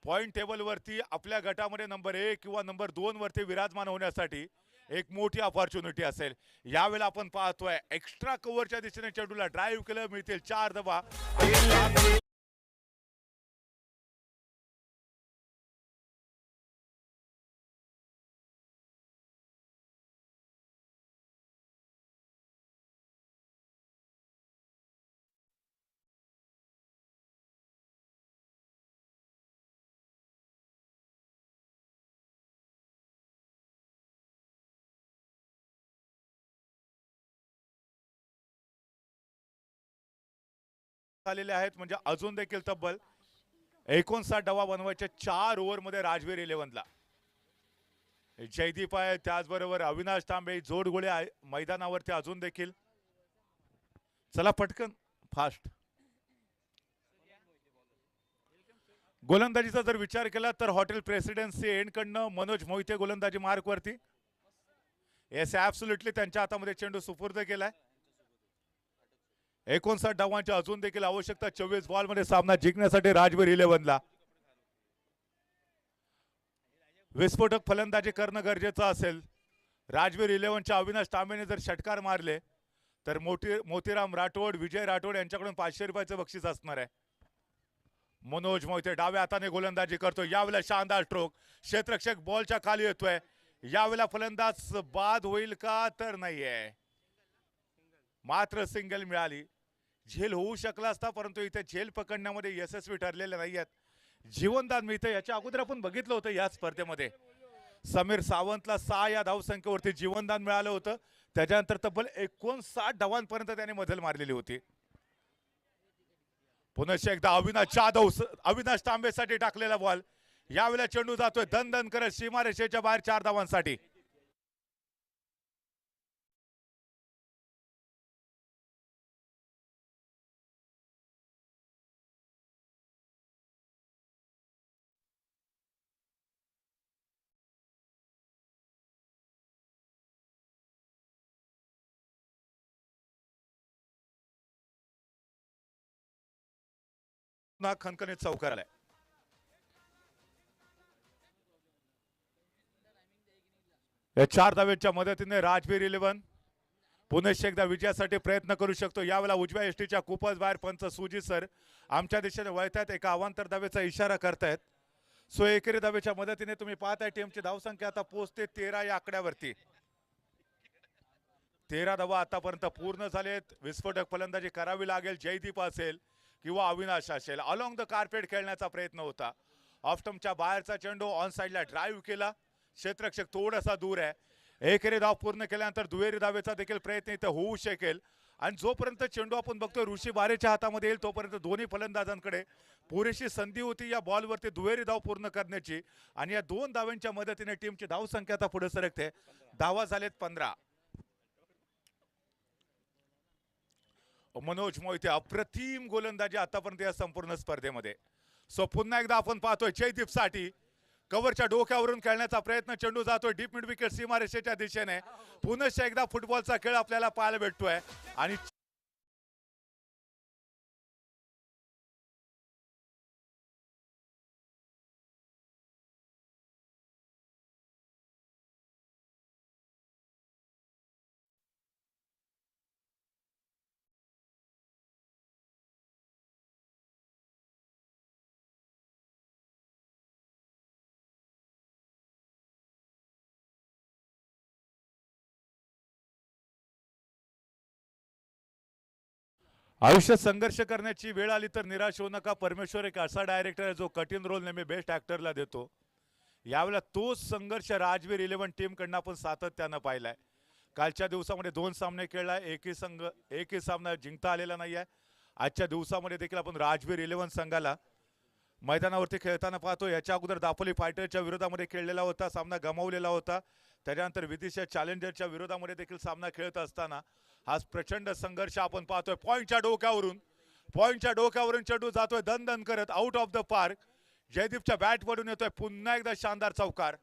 पॉइंट टेबल वरती आपल्या गटामध्ये नंबर 1 किंवा नंबर 2 वरती विराजमान होण्यासाठी एक मोठी अपॉर्च्युनिटी असेल. यावेळेला आपण पाहतोय एक्स्ट्रा कव्हरच्या दिशेने चेंडूला ड्राईव्ह केलं, मिळतील 4 धावा. आलेले आहेत म्हणजे अजून देखील तब्बल 59 धावा बनवायच्या 4 ओव्हरमध्ये राजवीर 11ला. जयदीप आहे, त्याचबरोबर अविनाश तांबे, जोडगोळे मैदानावरती अजून देखील. चला पटकन फास्ट. गोलंदाजीचा जर विचार केला तर हॉटेल प्रेसिडेन्सी एंडकडनं मनोज मोहिते गोलंदाजी मार्क वरती. येस ऍब्सोल्युटली त्यांच्या हातामध्ये चेंडू सुपूर्द केलाय. 59 धावांची अजून देखील आवश्यकता. 24 बॉलमध्ये सामना जिंकण्यासाठी राजवीर 11ला विस्फोटक फलंदाजी करणं गरजेचं असेल. राजवीर 11च्या अविनाश तांबेने जर षटकार मारले तर मोतीराम राठोड, विजय राठोड यांच्याकडून 500 रुपयाचं बक्षीस असणार आहे. मनोज मोहिते डाव्या हाताने गोलंदाजी करतो. यावेळेला शानदार स्ट्रोक, क्षेत्ररक्षक बॉलच्या खाली येतोय. यावेळेला फलंदाज बाद होईल का तर नाहीये, मात्र सिंगल मिळाली. झेल होऊ शकला असता परंतु इथे झेल पकडण्यामध्ये यशस्वी ठरलेले नाहीयेत. जीवनदान मिळतं. याच्या अगोदर आपण बघितलं होतं या स्पर्धेमध्ये समीर सावंतला 6 या धावसंख्येवरती जीवनदान मिळालं होतं. त्याच्यानंतर तब्बल 59 धावांपर्यंत त्याने मजल मारलेली होती. पुन्हा एकदा अविनाश जाधव, अविनाश तांबेसाठी टाकलेला बॉल. यावेळेला चेंडू जातोय दन दन करत सीमारेषेच्या बाहेर 4 धावांसाठी. खणखणीत चौकार आलाय. या 4 धावेच्या मदतीने राजवीर 11 पुन्हा एकदा विजयासाठी प्रयत्न करू शकतो. यावेळेला उजव्या एसटीच्या खूपच बाहेर पंच सुजित सर आमच्या दिशेने वळतायत. एका अवांतर धावेचा इशारा करतायत. सो एकेरी धावेच्या मदतीने तुम्ही पाहताय टीमची धावसंख्या आता पोहोचते 13 या आकड्यावरती. 13 धावा आतापर्यंत पूर्ण झालेत. विस्फोटक फलंदाजी करावी लागेल. जयदीप असेल किंवा अविनाश असेल. अलॉंग द कार्पेट खेळण्याचा प्रयत्न होता. ऑफ स्टंपच्या बाहेरचा चेंडू ऑन साइडला ड्राईव्ह केला. क्षेत्ररक्षक थोडासा दूर आहे. एकेरी धाव पूर्ण केल्यानंतर दुहेरी धावेचा देखील प्रयत्न इथे होऊ शकेल. आणि जोपर्यंत चेंडू आपण बघतोय ऋषी बारेच्या हातामध्ये येईल तोपर्यंत दोन्ही फलंदाजांकडे पुरेशी संधी होती या बॉलवरती दुहेरी धाव पूर्ण करण्याची. आणि या 2 धावांच्या मदतीने टीमची धावसंख्या आता पुढे सरकते. धावा झालेत 15. मनोज मोहिते अप्रतिम गोलंदाजी आतापर्यंत या संपूर्ण स्पर्धेमध्ये. सो पुन्हा एकदा आपण पाहतोय जयदीप साठी कव्हरच्या डोक्यावरून खेळण्याचा प्रयत्न. चेंडू जातोय डीप मिड विकेट सीमारेषेच्या दिशेने. पुन्हा एकदा फुटबॉलचा खेळ आपल्याला पाहायला भेटतोय. आणि आयुष्यात संघर्ष करण्याची वेळ आली तर निराश होऊ नका. परमेश्वर एक असा डायरेक्टर आहे जो कठीण रोल नेहमी बेस्ट ऍक्टरला देतो. यावेळेला तोच संघर्ष राजवीर 11 टीमकडनं आपण सातत्यानं पाहिलाय. कालच्या दिवसामध्ये 2 सामने खेळलाय, एकही सामना जिंकता आलेला नाहीये. आजच्या दिवसामध्ये देखील आपण राजवीर 11 संघाला मैदानावरती खेळताना पाहतो. याच्या अगोदर दापोली फायटरच्या विरोधामध्ये खेळलेला होता, सामना गमावलेला होता. त्याच्यानंतर विदिशा चॅलेंजरच्या विरोधामध्ये देखील सामना खेळत असताना हा प्रचंड संघर्ष आपण पाहतोय. पॉईंटच्या डोक्यावरून चेंडू जातोय दन करत आउट ऑफ द पार्क. जयदीपच्या बॅट पडून येतोय पुन्हा एकदा शानदार चौकार.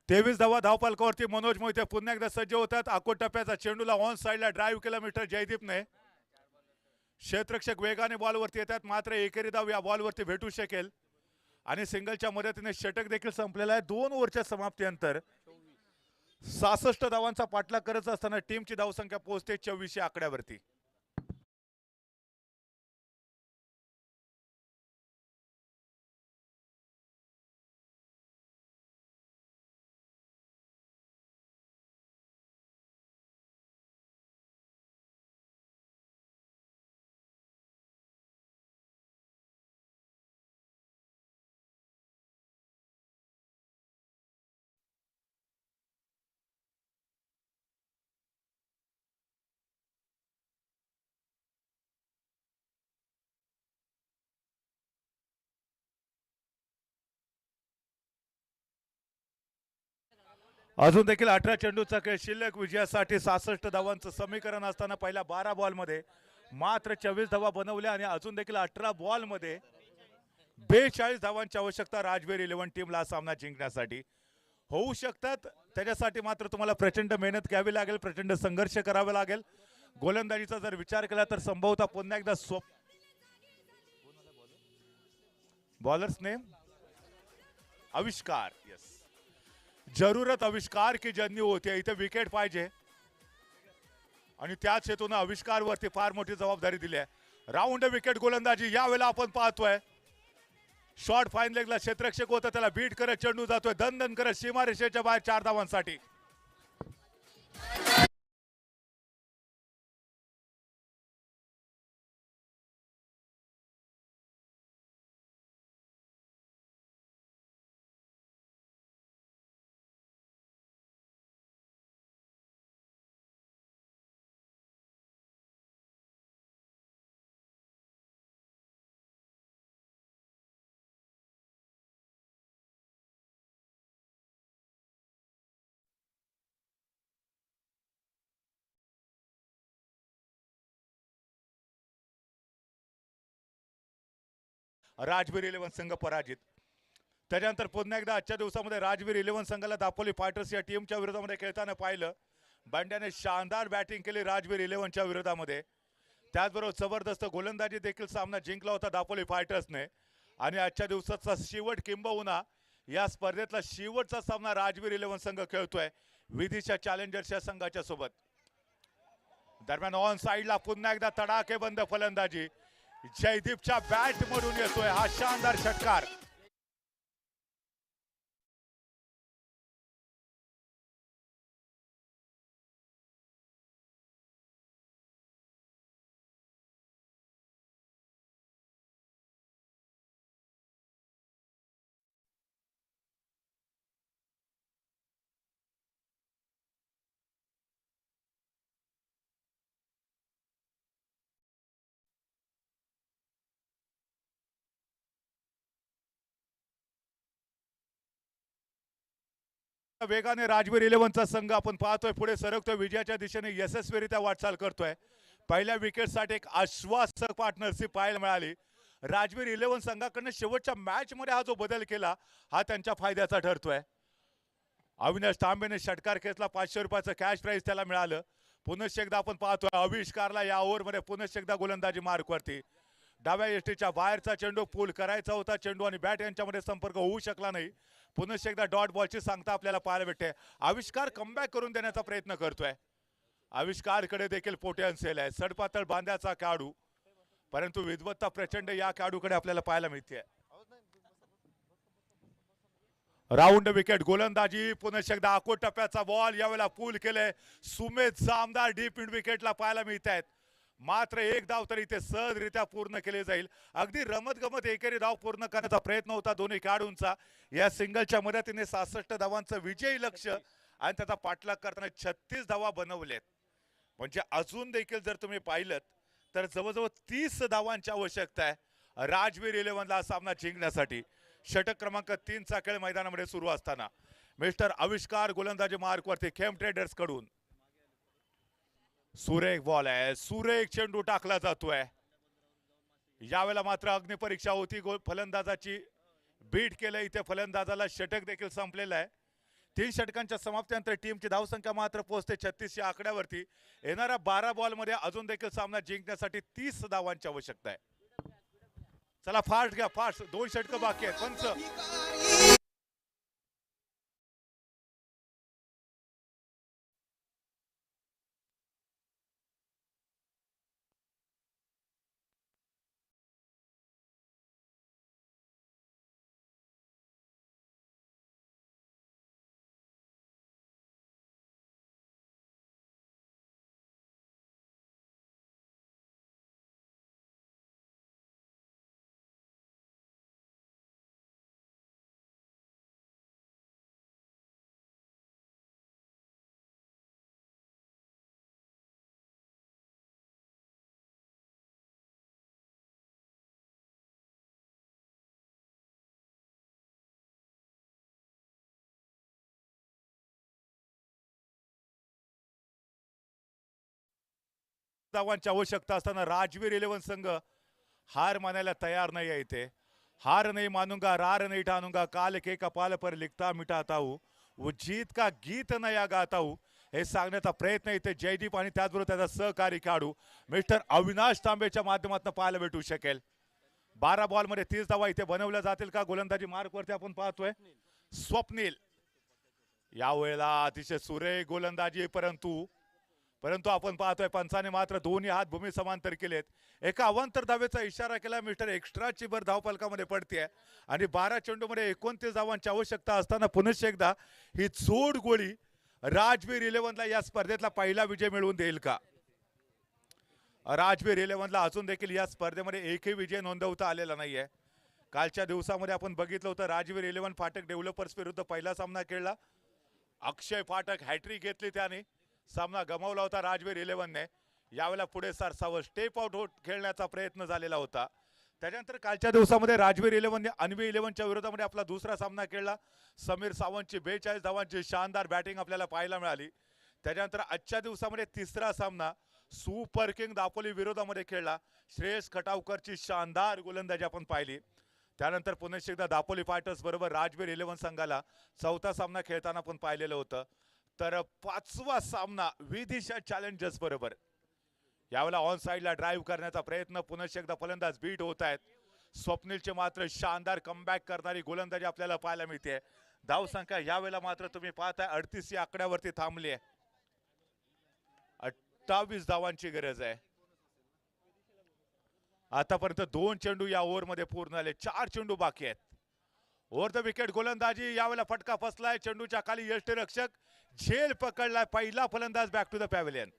तेवीस धावा धावफलकावरती मनोज मोहिते पुन्हा एकदा सज्ज होतात. आकोट टप्प्याचा चेंडूला ऑन साइडला ड्राईव्ह केला मिस्टर जयदीपने. क्षेत्ररक्षक वेगाने बॉलवरती येतात, मात्र एकेरी धाव या बॉलवरती भेटू शकेल आणि सिंगलच्या मदतीने षटक देखील संपलेला आहे. 2 ओव्हरच्या समाप्तीनंतर 66 धावांचा पाठलाग करत असताना टीमची धावसंख्या पोहोचते 24 आकड्यावरती. अजून देखील 18 चेंडूचा खेळ शिल्लक. विजयासाठी 66 धावांचं समीकरण असताना पहिल्या 12 बॉलमध्ये मात्र 24 धावा बनवल्या आणि अजून देखील 18 बॉलमध्ये 42 धावांची आवश्यकता राजवीर 11 टीमला सामना जिंकण्यासाठी. होऊ शकतात, त्याच्यासाठी मात्र तुम्हाला प्रचंड मेहनत घ्यावी लागेल, प्रचंड संघर्ष करावा लागेल. गोलंदाजीचा जर विचार केला तर संभवतः पुन्हा एकदा बॉलर्स नेम आविष्कार. यस, जरूरत आविष्कार की जननी होते. इथे विकेट पाहिजे आणि त्याच हेतून आविष्कार वरती फार मोठी जबाबदारी दिली आहे. राऊंड विकेट गोलंदाजी यावेळेला आपण पाहतोय. शॉर्ट फाईन लेगला क्षेत्ररक्षक होता, त्याला बीट करत चेंडू जातोय दन करत सीमारेषेच्या बाहेर 4 धावांसाठी. राजवीर 11 संघ पराजित. त्याच्यानंतर पुन्हा एकदा आजच्या दिवसामध्ये राजवीर 11 संघाला दापोली फायटर्स या टीमच्या विरोधामध्ये खेळताना पाहिलं. बंड्याने शानदार बॅटिंग केली राजवीर 11च्या विरोधामध्ये. त्याचबरोबर जबरदस्त गोलंदाजी देखील सामना जिंकला होता दापोली फायटर्सने. आणि आजच्या दिवसाचा शेवट किंबहुना या स्पर्धेतला शेवटचा सामना राजवीर 11 संघ खेळतोय विदिशा चॅलेंजर्स या संघाच्या सोबत. दरम्यान ऑन साइडला पुन्हा एकदा तडाखेबंद फलंदाजी. जयदीपच्या बॅट मधून येतोय हा शानदार षटकार. वेगाने राजवीर 11चा संघ आपण पाहतोय पुढे सरकतोय, विजयाच्या दिशेने यशस्वीरित्या वाटचाल करतोय. पहिल्या विकेटसाठी एक आश्वासक पार्टनरशिप पाहायला मिळाली. राजवीर 11 संघाकडनं शेवटच्या मॅच मध्ये हा जो बदल केला हा त्यांच्या फायद्याचा ठरतोय. अविनाश तांबेने षटकार खेचला, 500 रुपयाचं कॅश प्राइज त्याला मिळालं. पुनश्च एकदा आपण पाहतोय आविष्कारला या ओव्हरमध्ये पुनश्च एकदा गोलंदाजी मार्कवरती. डाव्या यष्टीच्या बाहेरचा चेंडू पूल करायचा होता चेंडू आणि बॅट यांच्यामध्ये संपर्क होऊ शकला नाही. पुन्हा एकदा डॉट बॉलची सांगता आपल्याला पाहायला भेटते. आविष्कार कमबॅक करून देण्याचा प्रयत्न करतोय. आविष्कारकडे देखील पोटेन्शियल आहे, सडपातळ बांध्याचा खेळाडू, परंतु विद्वत्ता प्रचंड या खेळाडूकडे आपल्याला पाहायला मिळते. राऊंड विकेट गोलंदाजी, पुन्हा एकदा आखो टप्प्याचा बॉल, यावेळेला पूल केले. सुमेध जामदार डीप मिड विकेटला पाहायला मिळत आहेत. मात्र एक धाव तरी इथे सहजरित्या पूर्ण केले जाईल. अगदी रमत गमत एकेरी धाव पूर्ण करण्याचा प्रयत्न होता दोन्ही खेळाडूंचा. या सिंगलच्या मदतीने 66 धावांचं विजयी लक्ष आणि त्याचा पाठलाग करताना 36 धावा बनवलेत. म्हणजे अजून देखील जर तुम्ही पाहिलं तर जवळजवळ 30 धावांची आवश्यकता आहे राजवीर 11ला हा सामना जिंकण्यासाठी. षटक क्रमांक 3 चा खेळ मैदानामध्ये सुरू असताना मिस्टर आविष्कार गोलंदाजी मार्कवरती खेम ट्रेडर्स कडून सुरेख बॉल आहे, सुरेख चेंडू टाकला जातोय. यावेळेला मात्र अग्निपरीक्षा होती फलंदाजाची, बीट केलं इथे फलंदाजाला. षटक देखील संपलेलं आहे. 3 षटकांच्या समाप्तीनंतर टीमची धावसंख्या मात्र पोहोचते 36 या आकड्यावरती. येणाऱ्या 12 बॉलमध्ये अजून देखील सामना जिंकण्यासाठी 30 धावांची आवश्यकता आहे. चला फास्ट घ्या, फास्ट. 2 षटक बाकी आहेत. पंच धावांची आवश्यकता असताना राजवीर 11 संघ हार मानायला तयार नाही आहे. इथे हार नहीं मानूंगा, रार नहीं ठानूंगा, काल के कपाल पर लिखता मिटाता हूं, वो जीत का गीत नया गाता हूं, हे सांगण्याचा प्रयत्न इथे जयदीप आणि त्याचबरोबर त्याचा सहकारी खेळाडू मिस्टर अविनाश तांबेच्या माध्यमातून पाहायला भेटू शकेल. 12 बॉलमध्ये 30 धावा इथे बनवल्या जातील का? गोलंदाजी मार्कवरती आपण पाहतोय स्वप्नील. यावेळेला अतिशय सुरेख गोलंदाजी, परंतु आपण पाहतोय पंचाने मात्र दोन्ही हात भूमी समांतर केलेत. एका अवांतर धावेचा इशारा केला. मिस्टर एक्स्ट्राची भर धावफलकामध्ये पडते आणि 12 चेंडूमध्ये 29 धावांची आवश्यकता असताना पुन्हा एकदा ही जोड गोळी राजवीर 11ला या स्पर्धेतला पहिला विजय मिळवून देईल का? राजवीर 11ला अजून देखील या स्पर्धेमध्ये एकही विजय नोंदवता आलेला नाहीये. कालच्या दिवसामध्ये आपण बघितलं होतं राजवीर 11 फाटक डेव्हलपर्स विरुद्ध पहिला सामना खेळला. अक्षय फाटक हॅट्रिक घेतली, त्याने सामना गमावला होता राजवीर 11ने. यावेळेला पुढे सरसावं स्टेप आउट खेळण्याचा प्रयत्न झालेला होता. त्याच्यानंतर कालच्या दिवसामध्ये राजवीर 11ने अन्वी 11च्या विरोधामध्ये आपला दुसरा सामना खेळला. समीर सावंतची 42 धावांची शानदार बॅटिंग आपल्याला पाहायला मिळाली. त्याच्यानंतर आजच्या दिवसामध्ये तिसरा सामना सुपर किंग दापोली विरोधामध्ये खेळला. श्रेयस खटावकरची शानदार गोलंदाजी आपण पाहिली. त्यानंतर पुन्हा एकदा दापोली फायटर्स बरोबर राजवीर 11 संघाला चौथा सामना खेळताना आपण पाहिलेलं होतं. तर 5वा सामना विदिशा चॅलेंजर्स बरोबर. यावेळेला ऑन साइडला ड्राईव्ह करण्याचा प्रयत्न पुन्हा एकदा फलंदाज बीट होत आहेत. स्वप्नीलचे मात्र शानदार कमबॅक करणारी गोलंदाजी आपल्याला पाहायला मिळते. धावसंख्या यावेळेला मात्र तुम्ही पाहताय 38 या आकड्यावरती थांबली आहे. 28 धावांची गरज आहे. आतापर्यंत 2 चेंडू या ओव्हरमध्ये पूर्ण झाले. 4 चेंडू बाकी आहेत. ओव्हर द विकेट गोलंदाजी, यावेळेला फटका फसलाय. चेंडूच्या खाली यष्टीरक्षक झेल पकडलाय. पहिला फलंदाज बॅक टू द पॅव्हिलियन.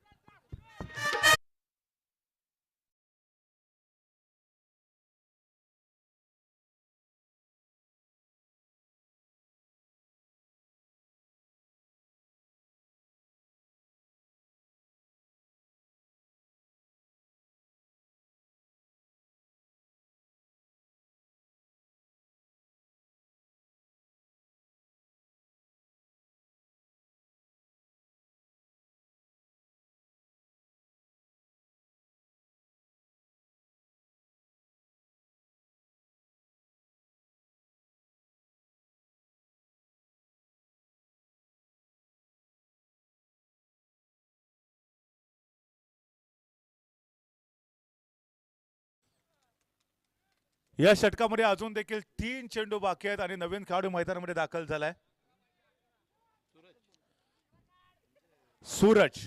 या षटकामध्ये अजून देखील 3 चेंडू बाकी आहेत आणि नवीन खेळाडू मैदानामध्ये दाखल झालाय Suraj.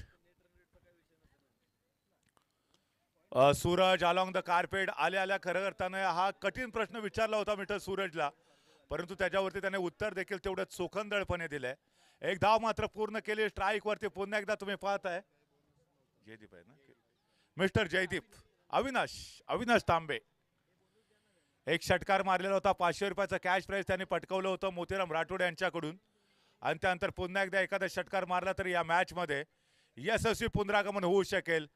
Suraj along the carpet आल्या खरं करताना हा कठीण प्रश्न विचारला होता मिस्टर सूरजला, परंतु त्याच्यावरती त्याने उत्तर देखील तेवढं चोखंदळपणे दिलंय. एक धाव मात्र पूर्ण केली. स्ट्राईक वरती पुन्हा एकदा तुम्ही पाहताय जयदीप आहे ना, मिस्टर जयदीप अविनाश तांबे. एक षटकार मारलेला होता. 500 रुपयाचं कॅश प्राइज त्यांनी पटकवलं होतं मोतीराम राठोड यांच्याकडून आणि त्यानंतर पुन्हा एकदा एखादा षटकार मारला तर या मॅच मध्ये यशस्वी पुनरागमन होऊ शकेल.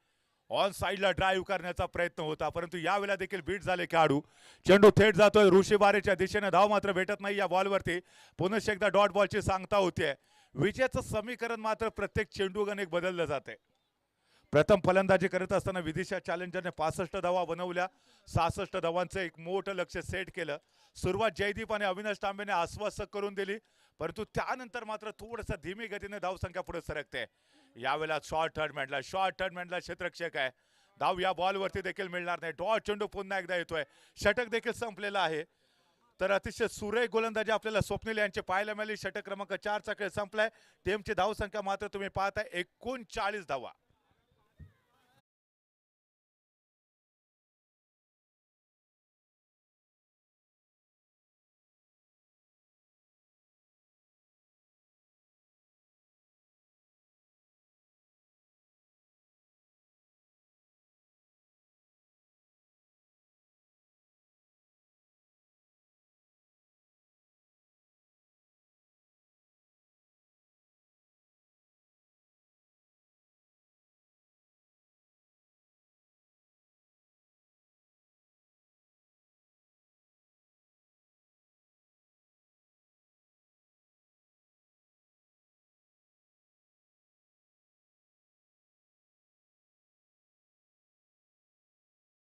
ऑन साइडला ड्राईव्ह करण्याचा प्रयत्न होता, परंतु यावेळेला देखील बीट झाले खेळाडू. चेंडू थेट जातोय ऋषी बारेच्या दिशेने. धाव मात्र भेटत नाही या बॉलवरती. पुन्हा एकदा डॉट बॉलची सांगता होतीये. विजयाचं समीकरण मात्र प्रत्येक चेंडू गणिक बदललं जाते. प्रथम फलंदाजी करत असताना विदिशा चॅलेंजरने 65 धावा बनवल्या. 66 धावांचं एक मोठं लक्ष सेट केलं. सुरुवात जयदीप आणि अविनाश तांबेने आश्वासक करून दिली, परंतु त्यानंतर मात्र थोडंसं धीमी गतीने धावसंख्या पुढे सरकते. यावेळेला शॉर्ट थर्ड मॅनला क्षेत्ररक्षक आहे. धाव या बॉलवरती देखील मिळणार नाही. डॉट चेंडू पुन्हा एकदा येतोय. षटक देखील संपलेला आहे. तर अतिशय सुरेख गोलंदाजी आपल्याला स्वप्नील यांचे पाहायला मिळाली. षटक क्रमांक 4 चा खेळ संपलाय. टीमची धावसंख्या मात्र तुम्ही पाहताय 39 धावा.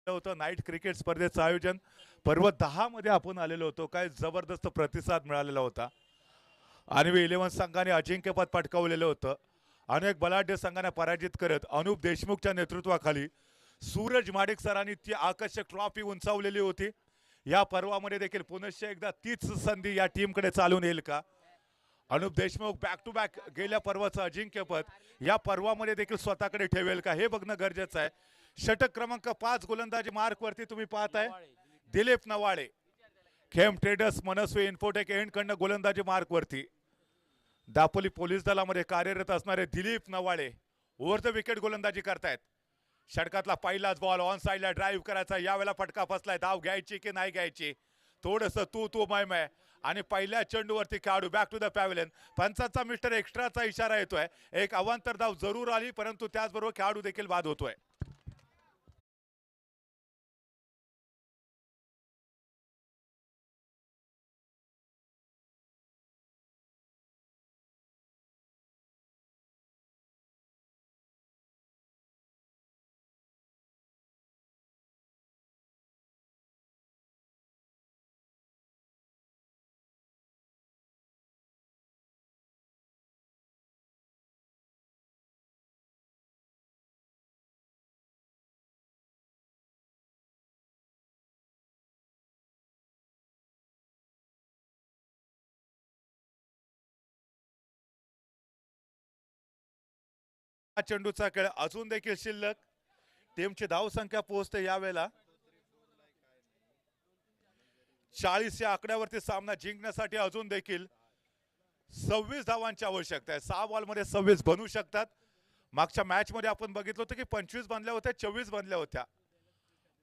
होतं नाईट क्रिकेट स्पर्धेचं आयोजन पर्व 10 मध्ये आपण आलेलो होतो. काय जबरदस्त प्रतिसाद मिळालेला होता. आणि 11 संघाने अजिंक्यपद पटकावलेलं होतं. अनेक बलाढ्य संघांना पराजित करत अनुप देशमुखच्या नेतृत्वाखाली सूरज माडिक सरांनी ती आकर्षक ट्रॉफी उंचावलेली होती. या पर्वामध्ये देखील पुनश्च एकदा तीच संधी या टीमकडे चालून येईल का? Anup Deshmukh back to back गेल्या पर्वाचं अजिंक्यपद या पर्वामध्ये देखील स्वतःकडे ठेवेल का हे बघणं गरजेचं आहे. षटक क्रमांक 5 गोलंदाजी मार्क वरती तुम्ही पाहताय दिलीप नवाळे. खेम ट्रेडर्स मनस्वी इन्फोटेक एंड कडनं गोलंदाजी मार्क वरती. दापोली पोलीस दलामध्ये कार्यरत असणारे Dilip Navale over the wicket गोलंदाजी करतायत. षटकातला पहिलाच बॉल ऑन साइडला ड्राईव्ह करायचा. यावेळेला फटका फसलाय. धाव घ्यायची की नाही घ्यायची थोडंसं तू मय आणि पहिल्या चेंडूवरती खेळाडू बॅक टू द पॅव्हलियन. पंचाचा मिस्टर एक्स्ट्राचा इशारा येतोय. एक अवांतर धाव जरूर आली, परंतु त्याचबरोबर खेळाडू देखील बाद होतोय. चेंडूचा खेळ अजून देखील शिल्लक. टीमची धावसंख्या पोहोचते यावेळेला 40 या आकड्यावरती. सामना जिंकण्यासाठी अजून देखील 26 धावांची आवश्यकता आहे. 6 बॉलमध्ये 26 बनू शकतात. मागच्या मॅच मध्ये आपण बघितलं होतं की 25 बनल्या होत्या, 24 बनल्या होत्या.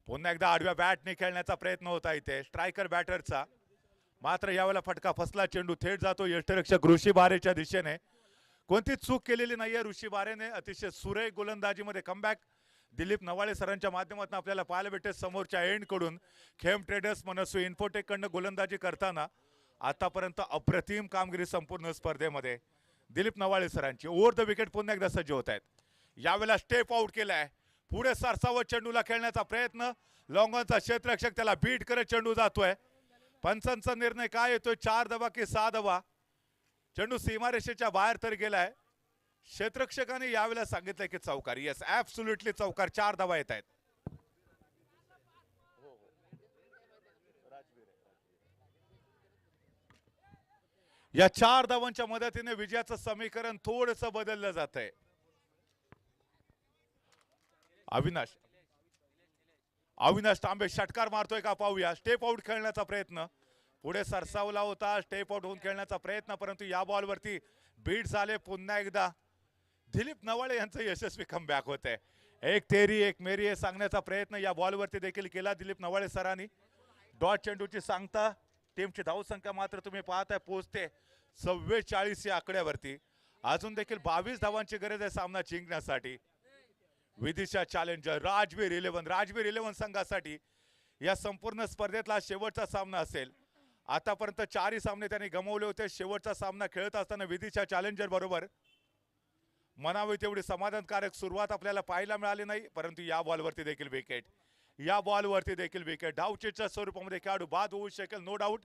पुन्हा एकदा आडव्या बॅटने खेळण्याचा प्रयत्न होता इथे स्ट्रायकर बॅटरचा. मात्र यावेळेला फटका फसला. चेंडू थेट जातो यष्टिरक्षक ऋषी बारेच्या दिशेने. कोणती चूक केलेली नाहीये ऋषी बारेने. अतिशय सुरेख गोलंदाजीमध्ये कमबॅक दिलीप नवाळे सरांच्या माध्यमातून आपल्याला पाहायला भेटते. समोरच्या एंड कडून खेम ट्रेडर्स मनस्वी इन्फोटेक कडनं गोलंदाजी करताना आतापर्यंत अप्रतिम कामगिरी संपूर्ण स्पर्धेमध्ये दिलीप नवाळे सरांची. ओव्हर द विकेट पुन्हा एकदा सज्ज होत आहेत. यावेळेला स्टेप आउट केलाय. पुढे सरसावत चेंडूला खेळण्याचा प्रयत्न. लॉंगॉनचा क्षेत्ररक्षक त्याला बीट करत चेंडू जातोय. पंचांचा निर्णय काय येतोय? 4 धावा की 6 धावा? चेंडू सीमारेषेच्या बाहेर तर गेलाय. क्षेत्ररक्षकाने यावेळेला सांगितलंय की चौकार. येस ऍब्सोल्युटली चौकार. 4 धावा येत आहेत. या 4 धावांच्या मदतीने विजयाचं समीकरण थोडंसं बदललं जात आहे. अविनाश तांबे षटकार मारतोय का पाहूया. स्टेप आउट खेळण्याचा प्रयत्न, पुढे सरसावला होता, स्टेप आउट होऊन खेळण्याचा प्रयत्न, परंतु या बॉलवरती बीट झाले. पुन्हा एकदा दिलीप नवाळे यांचं यशस्वी कमबॅक होत आहे. एक तेरी एक मेरी हे सांगण्याचा प्रयत्न या बॉलवरती देखील केला दिलीप नवाळे सरांनी. डॉट चेंडूची सांगता टीमची धावसंख्या मात्र तुम्ही पाहताय पोहोचते 44 या आकड्यावरती. अजून देखील 22 धावांची गरज आहे सामना जिंकण्यासाठी. विदिशा चॅलेंजर राजवीर 11 संघासाठी या संपूर्ण स्पर्धेतला शेवटचा सामना असेल. आतापर्यंत 4 सामने त्यांनी गमावले होते. शेवटचा सामना खेळत असताना विदिशा चॅलेंजर बरोबर म्हणावी तेवढी समाधानकारक सुरुवात आपल्याला पाहायला मिळाली नाही, परंतु या बॉलवरती देखील विकेट. धावचीच्या स्वरूपामध्ये खेळाडू बाद होऊ शकेल, नो डाऊट.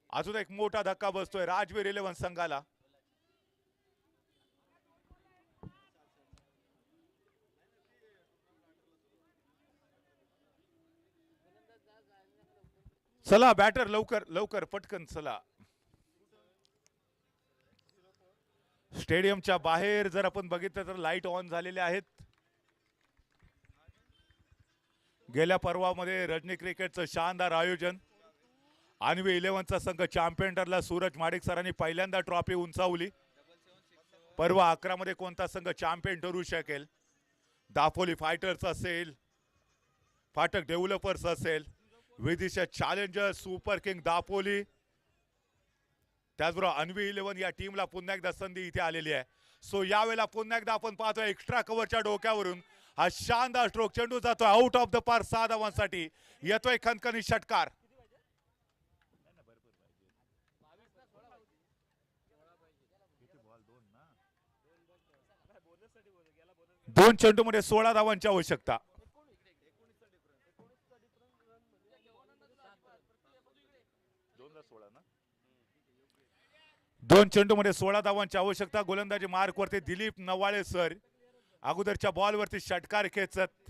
अजून एक मोठा धक्का बसतोय राजवीर 11 संघाला. चला बॅटर लवकर पटकन चला. स्टेडियमच्या बाहेर जर आपण बघितलं तर लाईट ऑन झालेले आहेत. गेल्या पर्वामध्ये रजनी क्रिकेटचं शानदार आयोजन. अन्वी 11चा संघ चॅम्पियन ठरला. सूरज माडिक सरांनी पहिल्यांदा ट्रॉफी उंचावली. पर्वा 11 मध्ये कोणता संघ चॅम्पियन ठरू शकेल? दापोली फायटर्स असेल, फाटक डेव्हलपर्स असेल, Vidisha challenger, super king Dapoli, त्याचबरोबर अन्वी 11 या टीमला पुन्हा एकदा संधी इथे आलेली आहे. सो यावेळेला पुन्हा एकदा आपण पाहतोय एक्स्ट्रा कव्हरच्या डोक्यावरून हा शानदार स्ट्रोक. चेंडू जातोय आउट ऑफ द पार 6 धावांसाठी. येतोय खणखणी षटकार. दोन चेंडूमध्ये 16 धावांची आवश्यकता. दोन चेंडूमध्ये 16 धावांची आवश्यकता. गोलंदाजी मार्क वरती दिलीप नवाळे सर अगोदरच्या बॉलवरती षटकार खेचत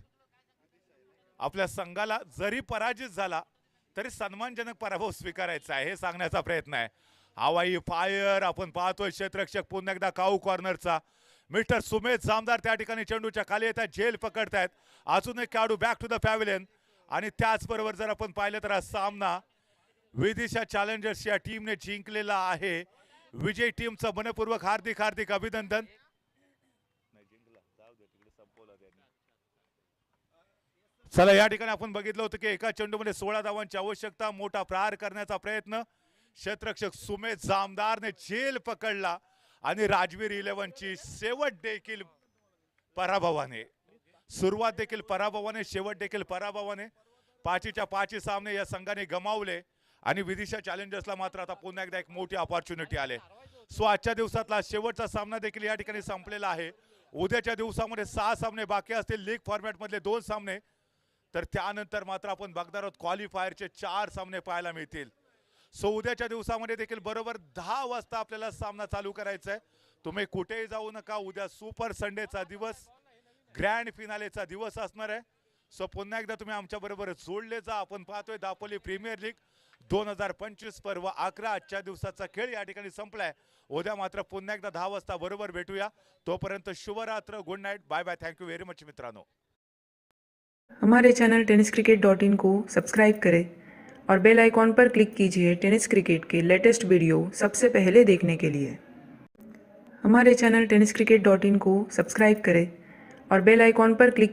आपल्या संघाला जरी पराजित झाला तरी सन्मानजनक पराभव स्वीकारायचा आहे हे सांगण्याचा प्रयत्न आहे. हवाई फायर आपण पाहतोय. क्षेत्ररक्षक पुन्हा एकदा काऊ कॉर्नरचा मिस्टर सुमेध जामदार त्या ठिकाणी चेंडूच्या खाली येतात, झेल पकडतायत. अजून एक खेळाडू बॅक टू द पॅव्हिलियन. आणि त्याचबरोबर जर आपण पाहिलं तर हा सामना विदिशा चॅलेंजर्स या टीमने जिंकलेला आहे. विजय टीमचं मनपूर्वक हार्दिक अभिनंदन. चला या ठिकाणी आपण बघितलं होतं की एका चेंडूमध्ये 16 धावांची आवश्यकता. मोठा प्रहार करण्याचा प्रयत्न क्षेत्ररक्षक सुमेध जामदारने झेल पकडला आणि राजवीर 11ची शेवट देखील पराभवाने, सुरुवात देखील पराभवाने, शेवट देखील पराभवाने. 5च्या 5 सामने या संघाने गमावले आणि विदिशा चॅलेंजर्सला मात्र आता पुन्हा एकदा एक मोठी अपॉर्च्युनिटी आले. सो आजच्या दिवसातला शेवटचा सामना देखील या ठिकाणी संपलेला आहे. उद्याच्या दिवसामध्ये 6 सामने बाकी असतील लीग फॉर्मॅट मधले 2 सामने. तर त्यानंतर मात्र आपण बघणार आहोत क्वालिफायरचे 4 सामने पाहायला मिळतील. सो उद्याच्या दिवसामध्ये देखील बरोबर 10 वाजता आपल्याला सामना चालू करायचा आहे. तुम्ही कुठेही जाऊ नका. उद्या सुपर संडेचा दिवस, ग्रँड फिनालेचा दिवस असणार आहे. सो पुन्हा एकदा तुम्ही आमच्या बरोबर जोडले जा. आपण पाहतोय दापोली प्रीमियर लीग 2025 पर्व 11 आजच्या दिवसाचा खेळ या ठिकाणी संपलाय. उद्या मात्र पुन्हा एकदा 10 वाजता बरोबर भेटूया. तोपर्यंत शुभरात्र, good night, bye bye, thank you very much मित्रांनो. हमारे चैनल tenniscricket.in को सब्सक्राइब करें और बेल आइकॉन पर क्लिक कीजिए टेनिस क्रिकेट के लेटेस्ट वीडियो सबसे पहले देखने के लिए. हमारे चैनल tenniscricket.in को सब्सक्राइब करें और बेल आइकॉन पर क्लिक